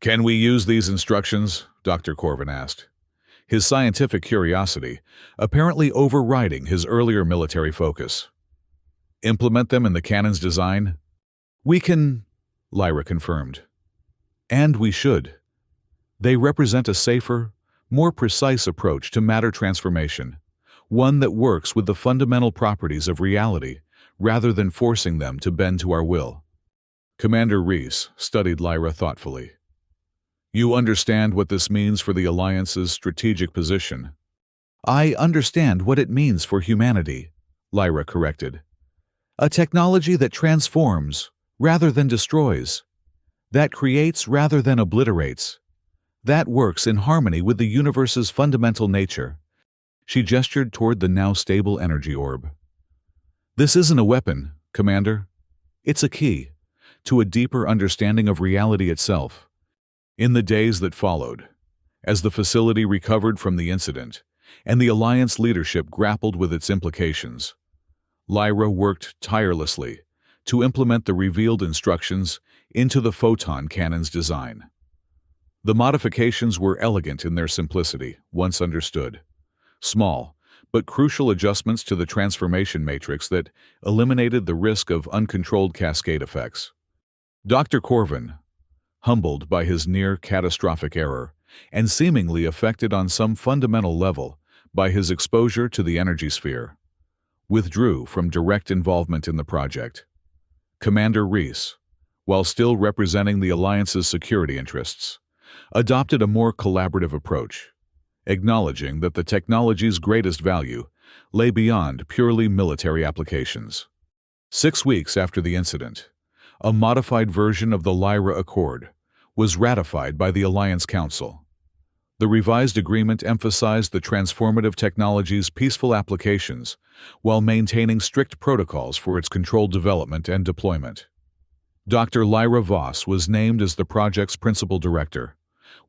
Can we use these instructions? Dr. Corvin asked, his scientific curiosity apparently overriding his earlier military focus. Implement them in the cannon's design? We can, Lyra confirmed. And we should. They represent a safer, more precise approach to matter transformation, one that works with the fundamental properties of reality rather than forcing them to bend to our will. Commander Reese studied Lyra thoughtfully. You understand what this means for the Alliance's strategic position? I understand what it means for humanity, Lyra corrected. A technology that transforms rather than destroys, that creates rather than obliterates, that works in harmony with the universe's fundamental nature. She gestured toward the now stable energy orb. This isn't a weapon, Commander. It's a key to a deeper understanding of reality itself. In the days that followed, as the facility recovered from the incident and the Alliance leadership grappled with its implications, Lyra worked tirelessly to implement the revealed instructions into the photon cannon's design. The modifications were elegant in their simplicity, once understood. Small, but crucial adjustments to the transformation matrix that eliminated the risk of uncontrolled cascade effects. Dr. Corvin, humbled by his near-catastrophic error and seemingly affected on some fundamental level by his exposure to the energy sphere, withdrew from direct involvement in the project. Commander Reese, while still representing the Alliance's security interests, adopted a more collaborative approach, acknowledging that the technology's greatest value lay beyond purely military applications. 6 weeks after the incident, a modified version of the Lyra Accord was ratified by the Alliance Council. The revised agreement emphasized the transformative technology's peaceful applications while maintaining strict protocols for its controlled development and deployment. Dr. Lyra Voss was named as the project's principal director,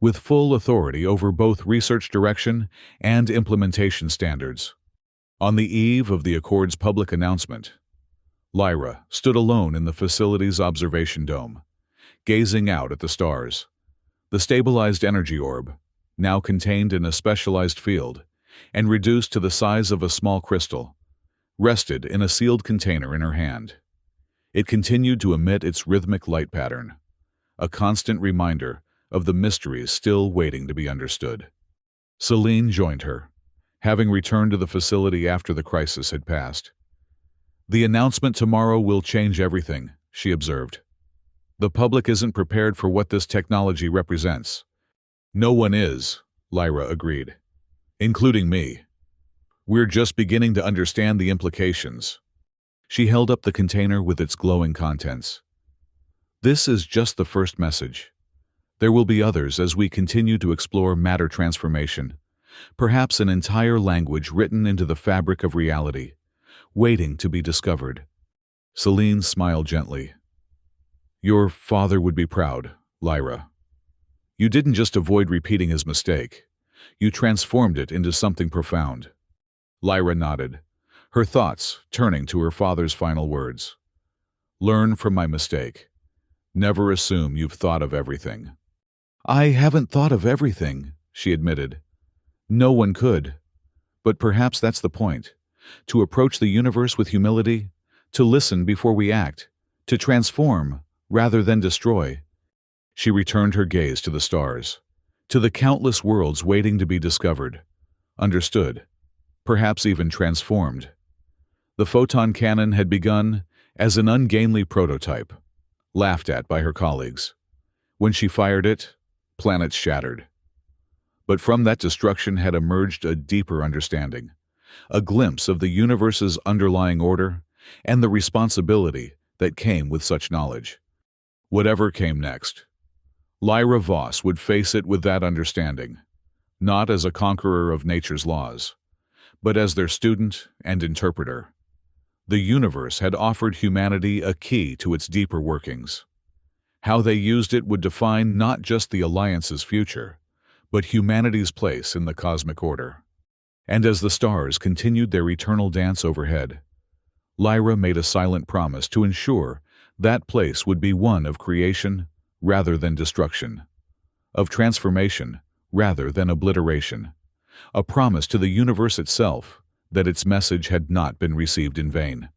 with full authority over both research direction and implementation standards. On the eve of the Accord's public announcement, Lyra stood alone in the facility's observation dome, gazing out at the stars. The stabilized energy orb, now contained in a specialized field and reduced to the size of a small crystal, rested in a sealed container in her hand. It continued to emit its rhythmic light pattern, a constant reminder of the mysteries still waiting to be understood. Celine joined her, having returned to the facility after the crisis had passed. The announcement tomorrow will change everything, she observed. The public isn't prepared for what this technology represents. No one is, Lyra agreed, including me. We're just beginning to understand the implications. She held up the container with its glowing contents. This is just the first message. There will be others as we continue to explore matter transformation, perhaps an entire language written into the fabric of reality, waiting to be discovered. Celine smiled gently. Your father would be proud, Lyra. You didn't just avoid repeating his mistake. You transformed it into something profound. Lyra nodded, her thoughts turning to her father's final words. Learn from my mistake. Never assume you've thought of everything. I haven't thought of everything, she admitted. No one could. But perhaps that's the point. To approach the universe with humility, to listen before we act, to transform rather than destroy. She returned her gaze to the stars, to the countless worlds waiting to be discovered, understood, perhaps even transformed. The photon cannon had begun as an ungainly prototype, laughed at by her colleagues. When she fired it, planets shattered. But from that destruction had emerged a deeper understanding, a glimpse of the universe's underlying order and the responsibility that came with such knowledge. Whatever came next, Lyra Voss would face it with that understanding, not as a conqueror of nature's laws, but as their student and interpreter. The universe had offered humanity a key to its deeper workings. How they used it would define not just the Alliance's future, but humanity's place in the cosmic order. And as the stars continued their eternal dance overhead, Lyra made a silent promise to ensure that place would be one of creation rather than destruction, of transformation rather than obliteration, a promise to the universe itself that its message had not been received in vain.